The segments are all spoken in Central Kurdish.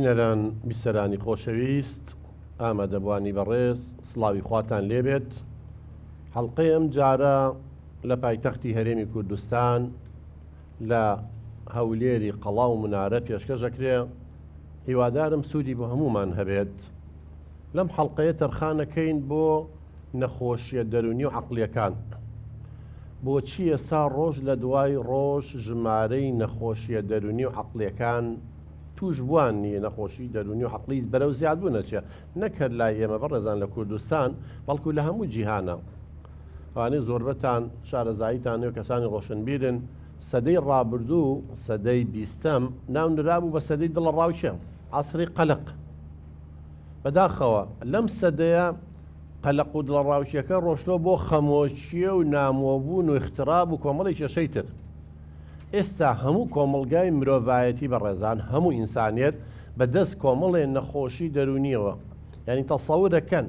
بینەران بیسەرانی خۆشەویست ئامادەبوانی بەڕێز سڵاوی خواتان لێبێت. حەڵقەی ئەم جارە لە پایتەختی هەرێمی کوردستان لە هەولێری قەڵاو و منارە پێشکەشەکرێ. هیوادارم سوودی بۆ هەمومان هەبێت. لەم حەڵقەیە تەرخانەکەین بۆ نەخۆشیە دەرونی و عەقڵیەکان. بۆچی ئێستا ڕۆژ لە دوای ڕۆژ ژمارەی نەخۆشیە دەرونی و عەقڵیەکان توش بوان نیە؟ نەخۆشی دەرونی و عەقڵی بەرەو زیادبوونەچێ نەکرد لای ئێمە بەڕێزان لە کوردستان، بەڵکو لە هەموو جیهانە. ئەوانەی زۆربەتان شارەزاییتان و کەسانی ڕۆشنبیرن سەدەی ڕابردوو سەدەی بیستەم ناونرابوو بە سەدەی دڵە ڕاوچێ عەسری قەلق. بەداخەوە لەم سەدەیە قەلق و دڵە ڕاوچیەکە ڕۆشتۆ بۆ خەمۆچیە و نامۆبوون و اختراب و کۆمەڵی کێشەی تر. ئێستا هەموو کۆمەڵگای مرۆڤایەتی بەڕێزان هەموو ئینسانیەت بەدەست کۆمەڵێ نەخۆشی دەرونیەوە. یعنی تەسەورەکەن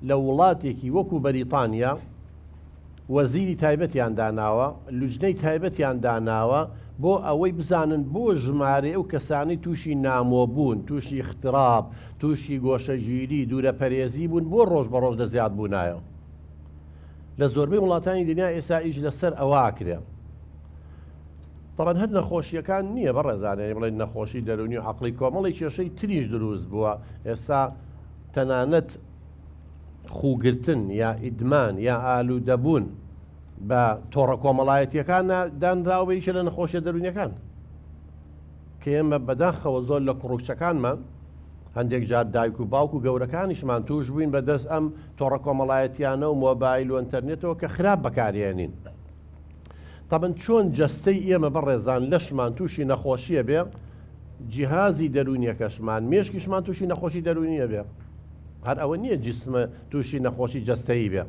لە وڵاتێکی وەکو بەریتانیا وەزیری تایبەتیان داناوە، لوجنەی تایبەتیان داناوە بۆ ئەوەی بزانن بۆ ژمارە ئەو کەسانی تووشی نامۆبوون، تووشی اختراب، تووشی گۆشەگیری، دوورە پەرێزی بوون بۆ ڕۆژ بە ڕۆژ دەزیاد بوونایە. لە زۆربەی وڵاتانی دنیا ئێستا ئیش لەسەر ئەوە کرێ. طبعاً هەر نەخۆشیەکان نییە بەڕێزانێ بڵێن نەخۆشی دەرونی و عەقڵی کۆمەڵی کێشەی تریش دروست بووە. ئێستا تەنانەت خوگرتن یا ئیدمان یا ئالوودەبوون بە تۆڕە کۆمەڵایەتیەکان دانراوە بەیشە لە نەخۆشیە دەرونیەکان کە ئێمە بەداخەوە زۆر لە کوڕکچەکانمان هەندێک جار دایک و باوک و گەورەکانیشمان توش بووین بەدەست ئەم تۆڕە کۆمەڵایەتیانە و مۆبایل و ئینتەرنێتەوە کە خراپ بەکارهێنین. طبعاً چۆن جەستەی ئێمە بەڕێزان لەشمان تووشی نەخۆشیە بێ، جیهازی دەرونیەکەشمان مێشکیشمان تووشی نەخۆشی دەرونیە بێ. هەر ئەوە نییە جسمە تووشی نەخۆشی جەستەیی بێ.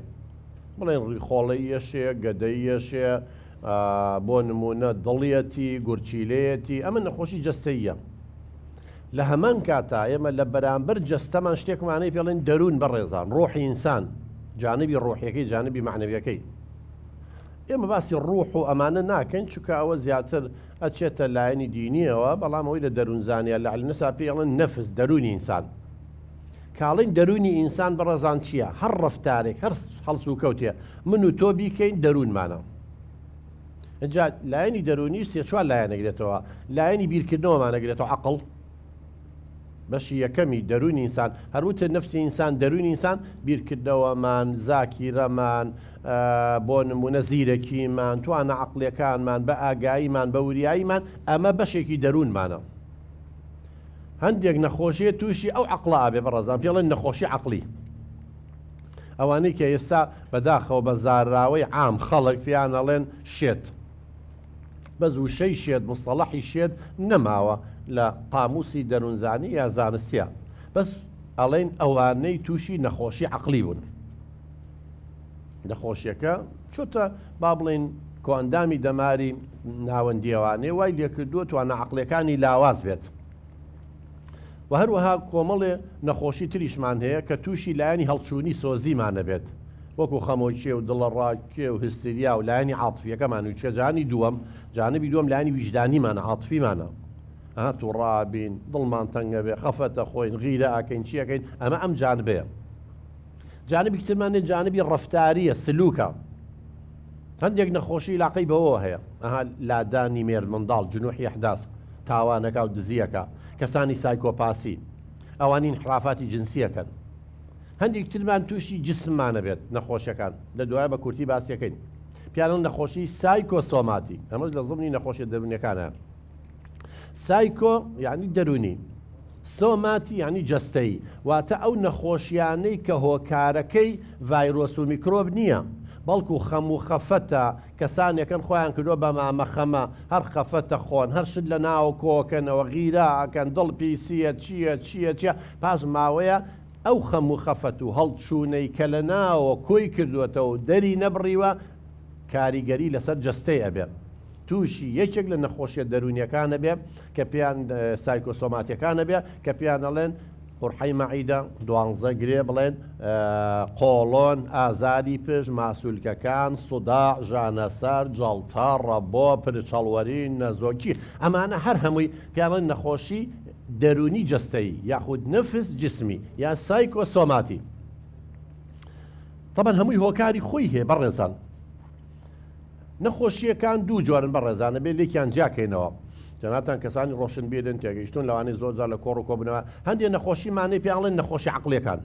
بڵێن ڕیخۆڵەی یەشێ، گەدەی یەشێ، بۆ نمونە دڵیەتی، گورچیلەیەتی، ئەمە نەخۆشی جەستەییە. لە هەمان کاتا ئێمە لە بەرامبەر جەستەمان شتێکمانەی پێڵێن دەروون بەڕێزان، ڕۆحی ئینسان، جانبی ڕۆحیەکەی، جانبی معنەویەکەی. ئێمە باسی ڕوح و ئەمانە ناکەین چونکە ئەوە زیاتر ئەچێتە لایەنی دینیەوە، بەڵام ئەوەی لە دەروونزانیە لە علمەسا پێڵێن نەفس، دەرونی ئینسان. کاڵین دەرونی ئینسان بەڕێزان چییە؟ هەر ڕەفتارێک، هەر هەڵس و کەوتێ من و تۆ بیکەین دەروونمانە. اینجا لایەنی دەرونی سێ چوار لایەنەگرێتەوە. لایەنی بیرکردنەوەمانەگرێتەوە عەقڵ، بەشی یەکەمی دەرونی ئینسان، هەروتە نەفسی ئینسان دەرونی ئینسان، بیرکردنەوەمان، زاکیرەمان، بۆ نمونە زیرەکیمان، توانە عەقڵیەکانمان، بە ئاگاییمان، بە وریاییمان، ئەمە بەشێکی دەروونمانە. هەندێک نەخۆشیە تووشی ئەو عەقڵە ئابێ بەڕێزان، پێڵێن نەخۆشی عەقڵی. ئەوانەی کە ئێستا بەداخەوە بە زاراوەی عام خەڵک پێیان ئەڵێن شێت، بەز وشەی شێت، مستەڵەحی شێت نەماوە لە قاموسی دەروونزانی یا زانستیە، بەس ئەڵێن ئەوانەی تووشی نەخۆشی عەقڵی بوون. نەخۆشیەکە چۆتە با بڵێن کۆئەندامی دەماری ناوەندیەوانێ وای لێکردووە توانە عەقڵیەکانی لاواز بێت. و هەروەها کۆمەڵێ نەخۆشی تریشمان هەیە کە تووشی لایەنی هەڵچوونی سۆزیمانە بێت، وەکو خەمۆکیە و دڵە ڕاکێ و هستریا و لایەنی عاتفیەکەمان و چێ جانبی دووەم لایەنی ویجدانیمانە، عاتفیمانە. تووڕابین، دڵمان تەنگە بێ، خەفەتە خۆین، غیرە ئاکەین، چیەکەین، ئەمە ئەم جانبەیە. جانبی ترمانێ جانبی ڕەفتاریە، سلووکە. هەندێک نەخۆشی لاقەی بەوە هەیە، لادانی مێر منداڵ، جنوحی ئەحداس، تاوانەکە و دزیەکە، کەسانی سایکۆپاسی، ئەوانی انحرافاتی جنسیەکەن. هەندێک ترمان تووشی جسممانە بێت نەخۆشیەکان، لە دوایە بە کورتی باسیەکەین، پیانەڵ نەخۆشی سایکۆسۆماتی، ئەمەش لە زمانی نەخۆشی دەرونیەکانە. سایکۆ یعنی دەرونی، سۆماتی یعنی جەستەیی، واتە ئەو نەخۆشیانەی کە هۆکارەکەی ڤایرۆس و میکرۆب نییە، بەڵکو خەم و خەفەتە، کەسانێکن خۆیان کردووە بە مامەخەمە، هەر خەفەتە خۆن، هەر شت لە ناو کۆکەنەوە، غیراکەن، دڵ پیسیە، چییە پاش ماوەیە ئەو خەم و خەفەت و هەڵچوونەی کە لە ناوە کۆی کردوێتەوە و دەری نەبڕیوە کاریگەری لەسەر جەستەی ئەبێت. تووشی یەکێک لە نەخۆشیە دەرونیەکانە بێ کە پێیان سایکۆسۆماتیەکانە بێ کە پێیان ئەڵێن قورحەی مەعیدە، دوانزە گرێ بڵێن، قۆڵۆن، ئازاری پشت، ماسوولکەکان، سووداع، ژانەسەر، جەڵتە، ڕەبۆ، پرچەڵوەری، نەزۆکی، ئەمانە هەر هەمووی پێیان نەخۆشی دەرونی جەستەیی یاخود نەفس جسمی یا سایکۆسۆماتی. طبعا هەمووی هۆکاری خۆی هەیە بەڕێزان. نەخۆشیەکان دوو جۆرن بەڕێزانە بێ لێکیان جاکەینەوە. جەناتان کەسانی ڕۆشن بێدن تێگەیشتون لەوانەیە زۆرجار لە کۆڕ و کۆبنەوە هەندێک نەخۆشیمانەی پێڵێن نەخۆشی عەقڵیەکان.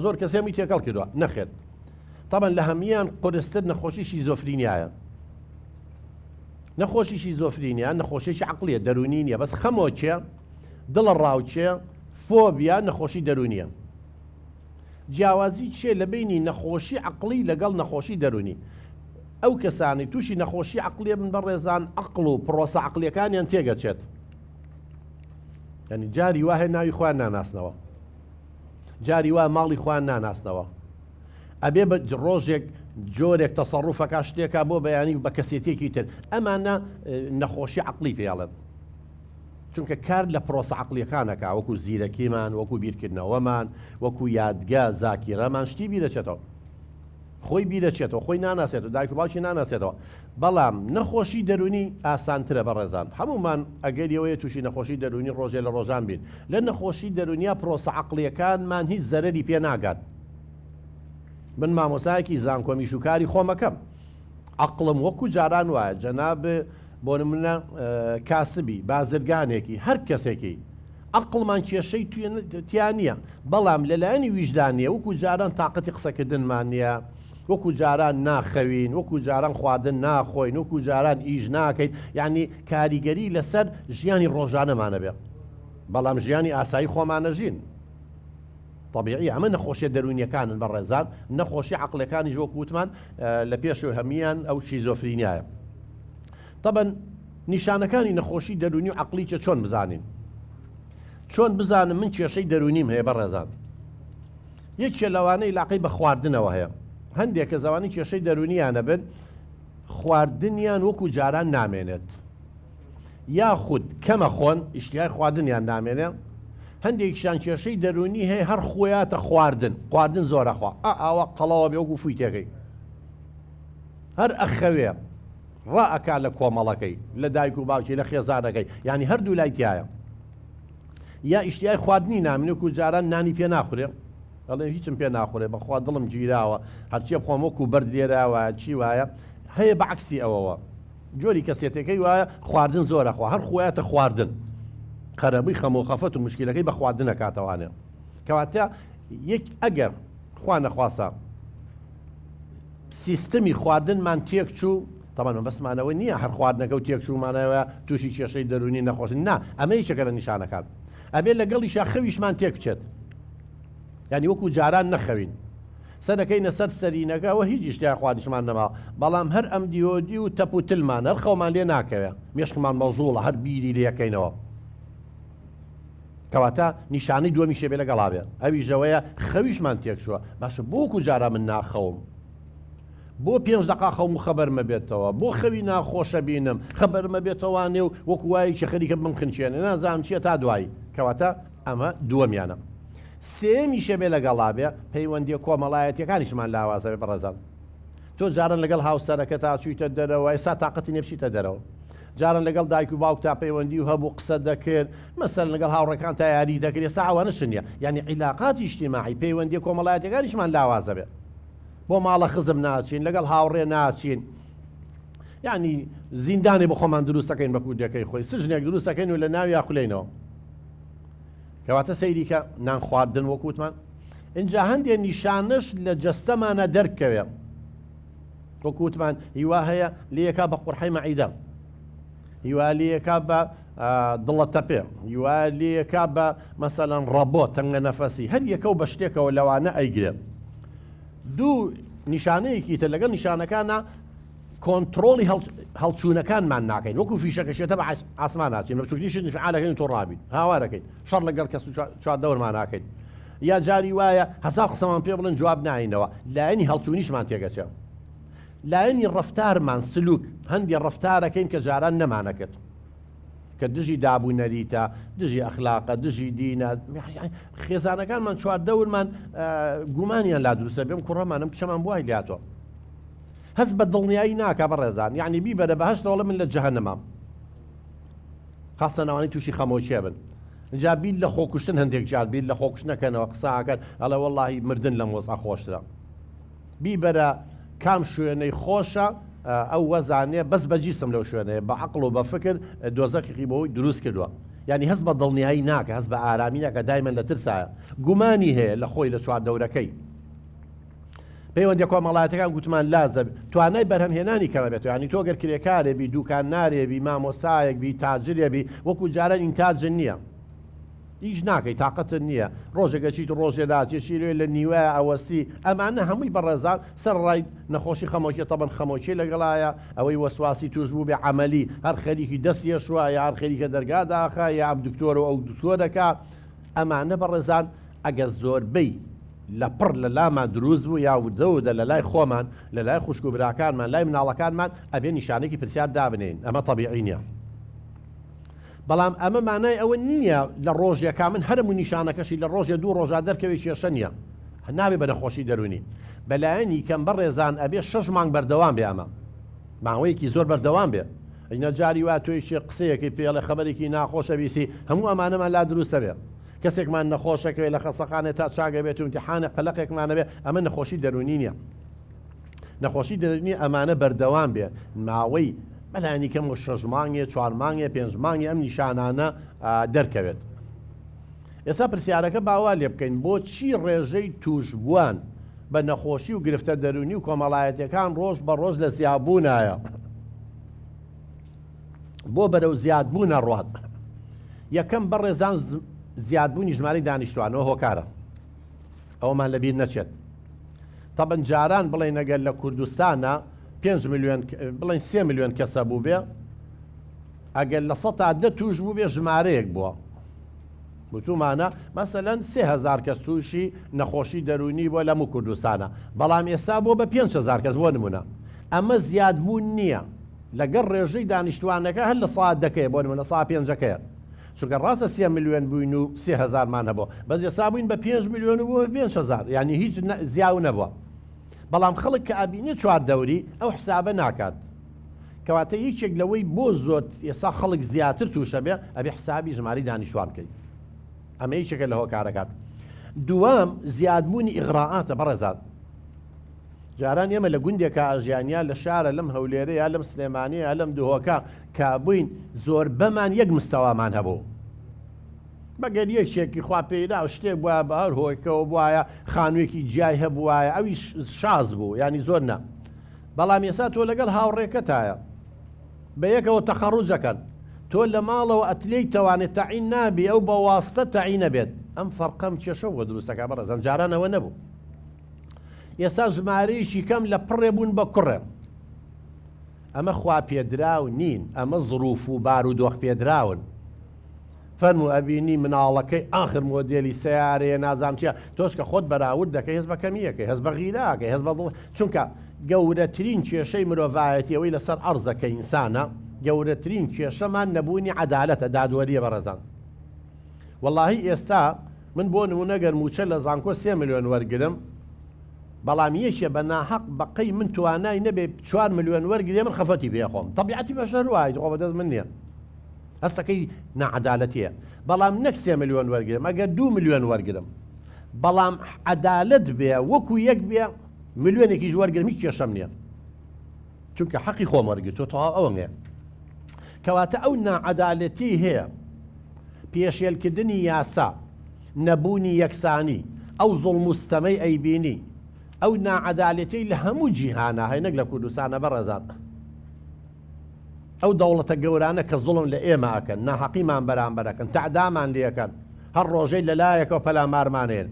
زۆر کەسێمی تێکەڵ کردووە نەخێت. طبعا لە هەمویان قورستر نەخۆشی شیزۆفرینیایە. نەخۆشی شیزۆفرینیا نەخۆشیی عەقڵیە دەرونی نیە بەس خەمۆکێ دڵە ڕاوچێ فۆبیا نەخۆشی دەرونیە. جیاوازی چێ لە بینی نەخۆشی عەقڵی لەگەڵ نەخۆشی دەرونی. ئەو کەسانی تووشی نەخۆشی عەقڵیە بن بەڕێزان عەقڵ و پرۆسە عەقڵیەکانیان تێگەچێت. یعنی جاری وا هەیە ناوی خۆیان ناناسنەوە، جاری وا ماڵی خۆیان ناناسنەوە، ئەبێ بە ڕۆژێک جۆرێک تەسەڕوفەکە شتێکە بۆ بەیانی بە کەسێتێکی تر ئەمانە نەخۆشی عەقڵی پێڵێن. چونکە کار لە پرۆسە عەقڵیەکانەکە وەکو زیرەکیمان وەکو بیرکردنەوەمان وەکو یادگا زاکیرەمان شتی بیرەچێتەوە، خۆی بیرەچێتەوە، خۆی ناناسێتەوە، دایک و باوکی ناناسێتەوە. بەڵام نەخۆشی دەرونی ئاسانترە بەڕێزان. هەمومان ئەگەریەوەیە تووشی نەخۆشی دەرونی ڕۆژێ لە ڕۆژان بین. لە نەخۆشی دەرونیا پرۆسە عەقڵیەکانمان هیچ زەرەری پێ ناگات. من مامۆسایەکی زانکۆمی شوکاری خۆمەکەم. عەقڵم وەکو جاران وایە جەناب بۆ نمونە کاسبی بازرگانێکی هەر کەسێکی عەقڵمان کێشەی تیا نییە، بەڵام لەلایەنی ویژدانیە وەکو جاران تااقەتی قسەکردنمان نییە، وەکو جاران ناخەوین، وەکو جاران خواردن ناخۆین، وەکو جاران ئیش ناکەین، یعنی کاریگەری لەسەر ژیانی ڕۆژانەمانە بێ، بەڵام ژیانی ئاسایی خۆمانەژین. طبیعی ئەمە نەخۆشیە دەرونیەکانن بەڕێزان. نەخۆشی عەقڵەکانی وەکو وتمان لە پێشەوە هەمیان ئەو شیزۆفرینیایە. طبعا نیشانەکانی نەخۆشی دەرونی و عەقڵی چۆن بزانین؟ چۆن بزانم من کێشەی دەرونیم هەیە بەڕێزان؟ یەکێ لەوانەی لاقەی بە خواردنەوە هەیە. هەندێک کە زەوانی کێشەی دەرونیانە بن خواردنیان وەکو جاران نامێنێت، یاخود کەمە خۆن ئیشتیای خواردنیان نامێنێ. هەندێکیشان کێشەی دەرونی هەیە هەر خۆیاتە خواردن زۆرەخوا ئاوا قەڵەوە بێ وەکو فوی تێگەی هەر ئەخەوێ ڕائەکا لە کۆمەڵەکەی لە دایک و باوکی لە خێزانەکەی، یعنی هەردوو لای تایە. یا ئیشتیای خواردنی نامێنێ وەکو جاران نانی پێ ناخورێ، ئەڵێ هیچم پێ ناخورێ بەخوا دڵم گیراوە هەرچیە بخۆم وەکو بەرد لێراوە چی وایە. هەیە بەعکسی ئەوەوە جۆری کەسێتەکەی وایە خواردن زۆرەخوا هەر خۆیاتە خواردن، قەرەبووی خەمۆخەفەت و مشکلەکەی بە خواردنە کاتەوانێ. کەواتە یەک ئەگەر خوا نەخواسە سیستەمی خواردنمان تێک چوو، طبعا بەسمانەوە نییە هەر خواردنەکە و تێک چوومانەوە تووشی کێشەی دەرونی نەخۆشن، نا ئەمە هیچەکە لە نیشانەکان. ئەبێ لەگەڵیشا خەویشمان تێک بچێت، یعنی وەکو جاران نەخەوین، سەرەکەینە سەر سەرینەکەەوە هیچ شتیان خواردنیشمان نەما، بەڵام هەر ئەم دیۆدی و تەپ و تلمان هەر خەومان لێ ناکەوێ، مێشکمان مەوزوڵە هەر بیری لێەکەینەوە. کەواتە نیشانەی دووەمیشێ بێ لەگەڵا بێ، ئەویژەوەیە خەویشمان تێک چووە. باشە بۆ وەکو جاران من ناخەوم، بۆ 5 دقا خەوم و خەبەرمە بێتەوە، بۆ خەوی ناخۆشە بینم خەبەرمە بێتەوانێ و وەکو وایە چ خەریکە بمخنچێنێ نازانم چیە تا دوایی. کەواتە ئەمە دووەمیانە. سێمیشە بێ لەگەڵا بێ پەیوەندی کۆمەڵایەتیەکانیشمان لاوازە بێ بەڕێزان. تۆ جاران لەگەڵ هاوسەرەکە تا چوویتە دەرەوە ئێستا تااقەتی نێبچیتە دەرەوە، جاران لەگەڵ دایک و باوک تا پەیوەندی و هەبوو قسە دەکرد، مەسەلەن لەگەڵ هاوڕێکان تا یاری دەکرد، ئێستا ئەوانە شنیە، یعنی عیلاقاتی ئیجتیماعی پەیوەندی کۆمەڵایەتیەکانیشمان لاوازە بێ. بۆ ماڵە خزم ناچین، لەگەڵ هاوڕێ ناچین، یعنی زیندانی بە خۆمان دروست دەکەین بە کوردەکەی خۆی، سژنێک دروست دەکەین و لە ناوی یاخولەینەوە. کەواتە سەیریکە نان خواردن وەکوتمان اینجا هەندێک نیشانەش لە جەستەمانە دەرکەوێ، وەکوتمان هیوا هەیە لێیەکا بە قورحەی مەعیدە، هیوا لێیەکا بە دڵە تەپێ، هیوا لێیەکا بە مەسەلەن ڕەبۆ تەنگە نەفەسی، هەر یەکە و بە شتێکەوە لەوانە ئەیگرێت. دوو نیشانەیەکی تر لەگەڵ نیشانەکانە کۆنتڕۆڵی هەڵچوونەکانمان ناکەین، وەکو فیشەکەشێتە بە ئاسمان ناچین، بە چوکیشت فعالەکەین تۆ ڕابین هاوارەکەین، شەڕ لەگەڵ کەس چواردەوەرمان ناکەین، یا جاری وایە هەزار قسەمان پێ بڵێن جواب ناینەوە، لایەنی هەڵچوونیشمان تێگەچێ، لایەنی ڕەفتارمان سلوک هەندی ڕەفتارەکەین کە جاران نەمانەکرد کە دژی دابوونەریتە، دژی ئەخلاقە، دژی دینە، خێزانەکانمان چواردەورمان گومانیان لا دروستە بێم کوڕەمانم کچەمان بوای لاتۆ هەست بە دڵنیایی ناکە بەڕێزان، یعنی بیبەرە بەهەشتەوەڵە من لە جەهەنەمام، خاستە ناوانی تووشی خەمۆکیە بن، جا بیل لە خۆکوشتن هەندێک جار بیل لە خۆکوشتنەکەنەوە قساکەن ئەڵێ وەڵاهی مردن لە مۆزە خۆشترە بیبەرە کام شوێنەی خۆشە ئەو وەزانێ بەس بە جیسم لەو شوێنەیە بە عەقڵ و بە فکر دۆزەقی بۆی دروست کردووە یعنی هەست بە دڵنیایی ناکە هەست بە ئارامی ناکە دایمەن لە ترسایە گومانی هەیە لە خۆی لە چواردەورەکەی پەیوەندی کۆمەڵایەتەکان گوتمان لازم توانای بەرهەمهێنانی کەمە بێت ینی تۆ گەر کرێکارێبی دوکاننارێبی مامۆستایەکبی تاجرێبی وەکو جاران ئینتاجن نییە هیچ ناکەی تااقەتت نییە ڕۆژێکە چیت ڕۆژێدا چێشی لێ لە نیوە ئەوەسی ئەمانە هەمووی بەڕێزان سەر ڕای نەخۆشی خەمۆکی تەبەن خەمۆکی لەگەڵایە ئەوەی وەسواسی توش بوو بێ عەمەلی هەر خەریکی دەستیە شووە یا هەر خەریکە دەرگاداخە یا ئەم دکتۆر و ئەو دکتۆر دەکا ئەمانە بەڕێزان ئەگەر زۆربەی لە پڕ لە لامان دروست بوو یا دەودە لە لای خۆمان لە لای خوشک و براکانمان لای مناڵەکانمان ئەبێ نیشانێکی پرسیار دابنێن ئەمە تەبیعی نییە بەڵام ئەمە مانای ئەوە نییە لە ڕۆژێکا من هەرموو نیشانەکەشی لە ڕۆژێ دوو ڕۆژا دەرکەوێت کێشە نییە نابێ بە نەخۆشی دەرونی بەلایەنی کەم بەڕێزان ئەبێ 6 مانگ بەردەوام بێ ئەمە ماوەیەکی زۆر بەردەوام بێ ئەینە جاری وا توێشی قسەیەکی پێڵە خەبەرێکی ناخۆشە بیسی هەموو ئەمانەمان لا دروستە بێ کەسێکمان نەخۆشەکەوێت لە خەسەقانێت تا چاگە بێت و امتحانە قەلەقێکمانە بێ ئەمە نەخۆشی دەرونی نییە نەخۆشی دەرونی ئەمانە بەردەوام بێ ماوەی بەلایەنی کەم 6 مانگێ 4 مانگێ 5 مانگی ئەم نیشانانە دەرکەوێت ئێستا پرسیارەکە باوا لێ بکەین بۆچی ڕێژەی توشبووان بە نەخۆشی و گرفتە دەرونی و کۆمەڵایەتەکان ڕۆژ بە ڕۆژ لە زیادبوونایە بۆ بەرەو زیادبوونە ڕوات یەکەم بەڕێزان زیادبوونی ژمارەی دانیشتوانەوە هۆکارە ئەومان لەبیر نەچێت تەبەن جاران بڵێ نەگەر لە کوردستانە 5 میلیۆن بڵێن 3 میلیۆن کەسە بوو بێ ئەگەر لە 100 تا 10 توش بوو بێ ژمارەیەک بووە بتومانە مەسەلەن 3000 کەس تووشی نەخۆشی دەرونی بۆ لەموو کوردستانە بەڵام ئێستا بۆ بە 5000 کەس بۆ نمونە ئەمە زیادبوون نییە لەگەڵ ڕێژەی دانیشتوانەکە هەر لە ساعت دەکەیە بۆ نمونە ساعت 5ەکەیە چونکە ڕاستە 3 میلیۆن بووین و 3000 مان هەبوو بەس ئێستا بووین بە 5 میلیۆن و بۆ 5000 یعنی هیچ زیاو نەبووە بەڵام خەڵک کە ئابینێ چواردەوری ئەو حسابە ناکات کەواتە یەکێک لەوەی بۆ زۆر ئێستا خەڵک زیاتر تووشە بێ ئەبێ حسابی ژماری دانیشتوان بکەیت ئەمە یەکێکە لە هۆکارەکان دووەم زیادبوونی ئیغراعاتە بەڕێزان جاران ئێمە لە گوندێکە ئاژیانیا لە شارە لەم هەولێرەیە لەم سلێمانیە لەم دوهۆکە کە بووین زۆر بەمان یەک مستەوامان هەبوو بەگەر یەکێکی خوا پێدا و شتێک بووە بە هەر هۆیکەوە بواە خانوویەکی جیای هەبووایە ئەوی شاز بوو ینی زۆر نە بەڵام ئێستا تۆ لەگەڵ هاوڕێکەتایە بە یەکەوە تەخەڕوجەکەن تۆ لە ماڵەوە ئەتلەی توانێت تەعین نابی ئەو بە واستە تەعین نەبێت ئەم فەرقەم کێشە بۆ دروستەکە بەڕێزان جارانەوە نەبوو ئێستا ژمارەیەکی کەم لە پڕێ بوون بە کوڕێ ئەمە خوا پێدراو نین ئەمە زروف و بارودۆخ پێدراون فەرموو ئەبینی مناڵەکەی ئاخر مۆدێلی سیارەیە نازام چیە تۆش کە خۆت بەراورد دەکەی هەست بە کەمیەکەی هەست بە غیراکەی هەست بە دڵ چونکە گەورەترین کێشەی مرۆڤایەتیەوەی لەسەر ئەرزەکە ئینسانە گەورەترین کێشەمان نەبوونی عەدالەتە دادوەریە بەڕێزان وەڵاهی ئێستا من بۆ نمونەگەر موچە لە زانکۆ 3 میلیۆن وەرگرم بەڵام یەکێ بە ناحەق بەقەی من توانای نەبێ 4 میلیۆن وەرگێ من خەفەتی پێ خۆم تەبیعەتی بەشەر وایە خۆ بەدەست من نییە هەستەکەی نەعەدالەتیە بەڵام نەک 3 میلیۆن وەرگرم ئەگەر 2 میلیۆن وەرگرم بەڵام عەدالەت بێ وەکو یەک بێ میلیۆنێکیش وەرگرم هیچ کێشەم نییە چونکە حەقی خۆم وەرگرت تۆ تەواو ئەوە نییە کەواتە ئەو ناعەدالەتی هەیە پێشێلکردنی یاسا نەبوونی یەکسانی ئەو زوڵم و ستەمەی ئەیبینی ئەو ناعەدالەتی لە هەموو جیهانە هەی نەک لە کوردستانە بەڕێزان ئەو دەوڵەتە گەورانە کە زوڵم لە ئێمە ئەکەن ناحەقیمان بەرامبەرەکەن تەعدامان لێەکەن هەر ڕۆژەی لەلایەکەوە پەلامارمانێن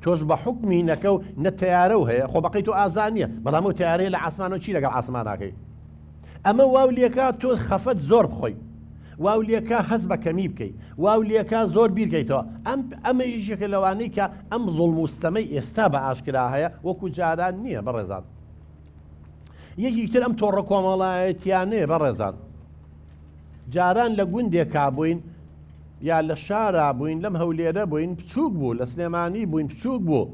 تۆش بە حکمینەکە و نەتەیارە و هەیە خۆ بەقەی تۆ ئازانیە بەڵام ئەو تیارەیە لە ئاسمانەوە چی لەگەڵ ئاسماناکەی ئەمە واو لێکا تۆ خەفەت زۆر بخۆی واو لێکا هەز بە کەمی بکەیت واو لێکا زۆر بیرکەیتەوە ئەمە یەکێکە لەوانەی کە ئەم زوڵم و ستەمەی ئێستا بە ئاشکرا هەیە وەکو جاران نییە بەڕێزان یەکی تر ئەم تۆڕە کۆمەڵایەتیانەیە بەڕێزان جاران لە گوندێکا بووین یا لە شارە بووین لەم هەولێرە بووین بچووک بوو لە سلێمانی بووین بچووک بوو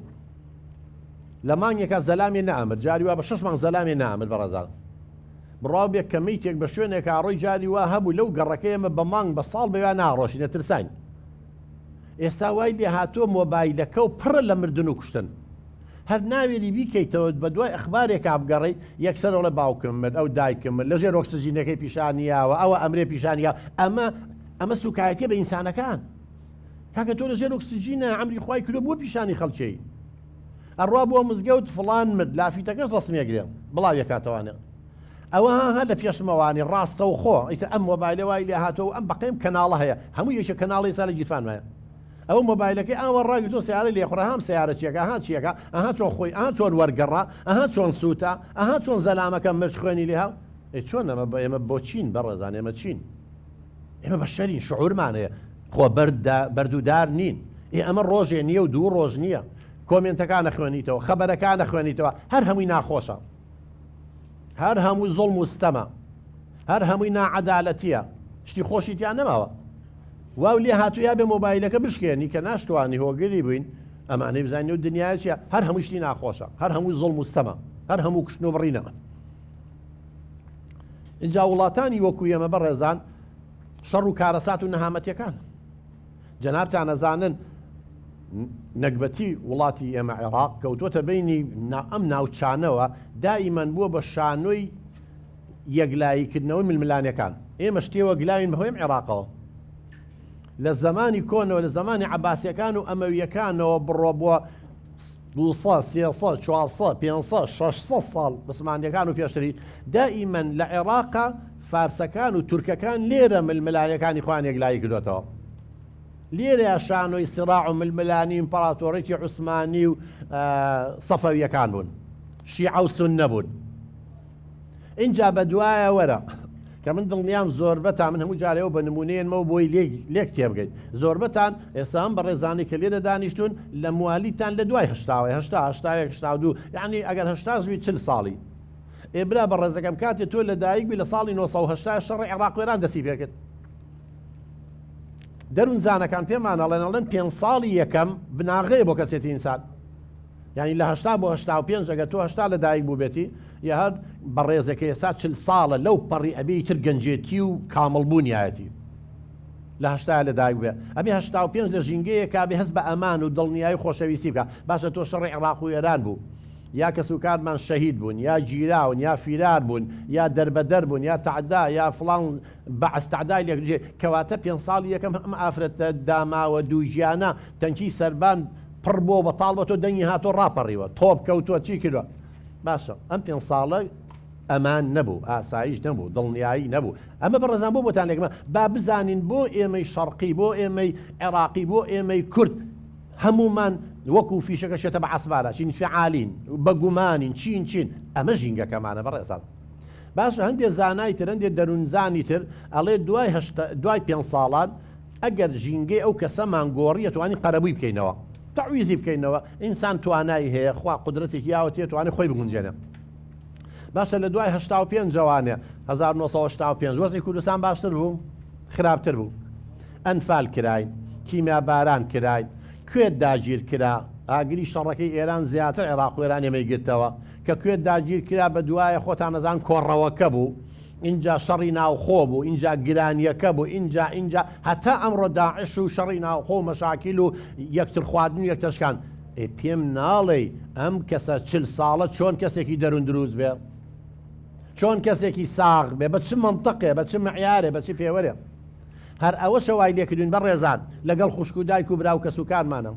لە مانگێکە زەلامی نەئەمر جاری وا بە 6 مانگ زەلامی نەئەمر بەڕێزان بڕاو بێک کەمەیتێک بە شوێنێک ئاڕۆی جاری وا هەبوو لەو گەڕەکەی ئێمە بە مانگ بە ساڵ بەوێ ناڕۆشی نەترساین ئێستا وای لێ هاتووە مۆبایلەکە و پڕە لە مردن و کوشتن هەر ناوێری بیکەیتەوە بە دوای ئەخبارێک ئابگەڕی یەکسەر ئەوڵە باوکم مرد ئەو دایکم مرد لەژێر ئۆکسجینەکەی پیشانیاوە ئەوە ئەمرێ پیشانیا ئەمە سوکایەتیە بە ئینسانەکان کاکە تۆ لەژێر ئۆکسجینە ئەمری خوای کردو بۆ پیشانی خەڵکێی ئەڕوا بۆ مزگەوت فڵان مرد لافیتەکەش ڕسمێگرێ بڵاو یەکاتەوانێ ئەوە هە لە پێشمەوانی ڕاستە و خۆ ئیتە ئەم مۆبایلە وای لێ هاتەوە ئەم بەقەیم کەناڵە هەیە هەموو یەکە کەناڵی سا لە گیرفانمایە ئەو مۆبایلەکەی ئاوە ڕاگی تۆ سیارە لێخڕە هەم سیارە چیەکە ها چیەکە ئەها چۆن خۆی ئەها چۆن وەرگەڕا ئەها چۆن سووتە ئەها چۆن زەلامەکە مرد خوێنی لێ هاو چۆن ئەمە ئێمە بۆ چین بەڕێزان ئێمە چین ئێمە بە شەرین شعورمان هەیە خۆ بەردوودار نین ئەمە ڕۆژێ نییە و دوو ڕۆژ نییە کۆمنتەکان نەخوێنیتەوە خەبەرەکان نەخوێنیتەوە هەر هەمووی ناخۆشە هەر هەمووی زوڵم و ستەمە هەر هەمووی ناعەدالەتیە شتی خۆشیتیان نەماوە واو لێ هاتوویا بێ مۆبایلەکە بشکێنی کە ناشتوانی هۆگری بووین ئەمانەی بزانانی و دنیای چیە هەر هەمووی شتی ناخۆشە هەر هەمووی زوڵم و ستەمە هەر هەموو کوشتن و بڕینەمە اینجا وڵاتانی وەکو ئێمە بەڕێزان شەڕ و کارەسات و نەهامەتیەکان جەنابتان ئەزانن نەکبەتی وڵاتی ئێمە عێراق کەوتوتە بینی ئەم ناوچانەوە دائیمەن بووە بە شانۆی یەکلاییکردنەوەی ململانیەکان ئێمە شتێوە گلاوین بەهۆی عێراقەوە لە زمانی کۆنەوە لە زمانی عەباسیەکان و ئەمەویەکانەوە بڕۆ بووە 200 300 400 500 600 ساڵ بسمانیەکان و پێشتری دائیمەن لە عێراقا فارسەکان و تورکەکان لێرە ململانیەکانی خوان یەکلایی کردوێتەوە لێرە شانۆی سراع و ململانی ئیمپەراتۆڕێتی عوسمانی و سەفەویەکان بوون شیعە و سوننە بوون اینجا بە دوایە وەرە کە من دڵنیام زۆربەتان من هەموو جارەوە بە نمونەیەنمەوە بۆی لێک تێبگەیت زۆربەتان ئێستا بە ڕێزانی کە لێرە دانیشتون لە موالیتان لە دوای هەشتاوە هەشتا دوو یعنی ئەگەر هەشتاوی 40 ساڵی ئێبرا بە ڕێزەکەم کاتێ تۆ لە دایک بی لە ساڵی 1970 شەڕی عێراق وێران دەسی پێکرد دەروونزانەکان پێمان ئەڵێن 5 ساڵی یەکەم بناغەیە بۆ کەسێتی ئینسان یعنی لە 80 بۆ 85 ئەگەر تۆ 80 لە دایک بوو بێتی یا هەر بەڕێزەکە ئێستا 40 ساڵە لەو پەڕی ئەبێی تر گەنجێتی و کامەڵبوونیایەتی لە 80 لە دایک بێ ئەبێ 85 لە ژینگەیەکا بێ هەست بە ئەمان و دڵنیایی خۆشەویستی بکە باشە تۆ شەڕی عێراق و ئێران بوو یا کەسوکارمان شەهید بوون یا گیراون یا فیرار بوون یا دەربەدەر بوون یا تعدا یا فڵان بەعس تعدای لێک کەواتە 5 ساڵی یەکەم ئەم ئافرەتە داماوە دوو ژیانە تەنکی سەربان پڕ بۆ بەتاڵ بە تۆ دەنگی هاتۆ ڕاپەڕیوە تۆپ کەوتووە چی کردوە باشە ئەم 5 ساڵە ئەمان نەبوو ئاسایش نەبوو دڵنیایی نەبوو ئەمە بەڕێزان بۆ بۆتان لێکمە با بزانین بۆ ئێمەی شەرقی بۆ ئێمەی عێراقی بۆ ئێمەی کورد هەمومان وەکو فیشەکە شێتە بە عەسبارە چین فعالین بە گومانین چین ئەمە ژینگەکەمانە بەڕێزان باشە هەندێک زانای تر هەندێک دەروونزانی تر ئەڵێ دوای 5 ساڵان ئەگەر ژینگەی ئەو کەسەمان گۆڕیە توانی قەرەبووی بکەینەوە تعویزی بکەینەوە ئینسان توانای هەیە خوا قودرەتێکی یاوەتێ توانێ خۆی بگونجێنێ باشە لە دوای 85 جوانێ 1985 وەزی کوردستان باشتر بوو خراپتر بوو ئەنفال کراین کیمیا باران کراین کوێت داگیر کرا ئاگری شەڕەکەی ئێران زیاتر عێراق و ئێران ئێمەی گرتەوە کە کوێت داگیر کرا بە دوایە خۆتان نەزان کۆڕەوەکە بوو اینجا شەڕی ناوخۆ بوو اینجا گرانیەکە بوو اینجا هەتا ئەمڕۆ داعش و شەڕی ناوخۆ و مەشاکیل و یەکتر خواردن و یەکترشکان پێم ناڵێ ئەم کەسە 40 ساڵە چۆن کەسێکی دەروون دروست بێ چۆن کەسێکی ساغ بێ بە چ منطقێ بە چ معیارێ بە چ پێوەرێ هەر ئەوە شەوای لێکردوین بەڕێزان لەگەڵ خوشک و دایک و برا و کەسوکارمانە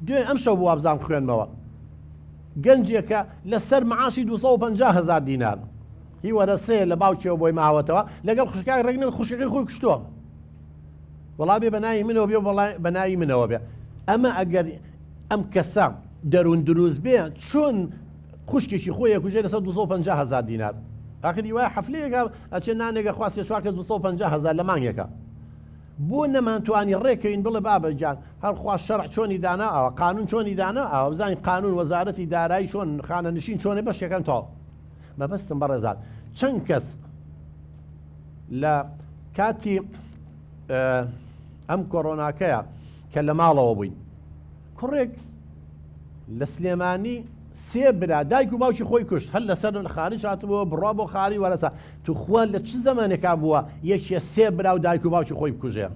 دوێ ئەم شەو بوو ئابزان خوێنمەوە گەنجێکە لەسەر معاشی 250,000 دینار هی وەرەسەیە لە باوکیەوە بۆی ماوەتەوە لەگەڵ خوشکای ڕێگنن خوشکەکەی خۆی کوشتووە وەڵا بێ بەناوی منەوە بێ بەناوی منەوە بێ ئەمە ئەگەر ئەم کەسە دەروون دروست بێ چۆن خوشکێکی خۆی کوژێ لەسەر 250,000 دینار ئاخری وایە حەفلەیەکە ئەچێ نانێگە خواستێ چوارکە 250,000 لە مانگێکە بۆ نەمانتوانی ڕێکەوین بڵێ بابەجان هەرخوا شەرع چۆنی دانا ئەوە قانون چۆنی دانا ئەوە بزانین قانون وەزارەتی دارایی چۆن خانە نشین چۆنێ بەشێکەکەن تاڵ مەبەستم بەڕێزان چەند کەس لە کاتی ئەم کۆڕۆناکەیە کە لە ماڵەوە بووین کوڕێک لە سلێمانی 3 برا دایک و باوکی خۆی کوشت هەر لەسەر خارج هاتبووە بڕوا بۆ خاری وەرەسا توخوا لە چ زەمانێکا بووە یەکێ 3 برا و دایک و باوکی خۆی بکوژێ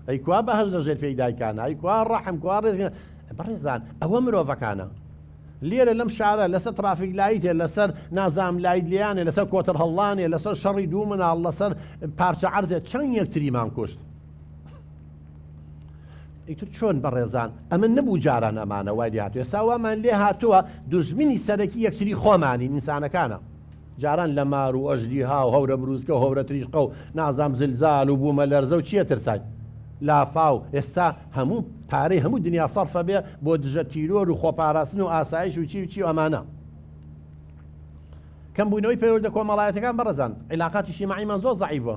ئەیکوا بەهەش لەژێر پێی دایکانە، ئەیکوا ڕەحم کوا ڕێزگە بەڕێزان ئەوە مرۆڤەکانە. لێرە لەم شارە لەسەر ترافیک لایتێ، لەسەر نازام لایت لیانێ، لەسەر کۆتر هەڵڵانێ، لەسەر شەڕی دوو مناڵ، لەسەر پارچە عەرزێ چەند یەکتریمان کوشت. ئیتر چۆن بەڕێزان ئەمە نەبوو جاران ئەمانە وای هاتووە، ئێستا وامان لێ هاتووە دوژمنی سەرەکی یەکتری خۆمانی ئینسانەکانە. جاران لە مار و ئەژدیها و هەورە بروسکە و هەورە تریشقە و نازام زلزال و بوومە لەرزە و چیە ترسای لافاو. ئێستا هەموو پارەی هەموو دنیا سەرفە بێ بۆ دژە تیرۆر و خۆپاراستن و ئاسایش و چی و ئەمانە. کەم بوونەوەی پەیوەندە کۆمەڵایەتەکان بەڕێزان عیلاقاتی اجتیماعیمان زۆر ضعیفە.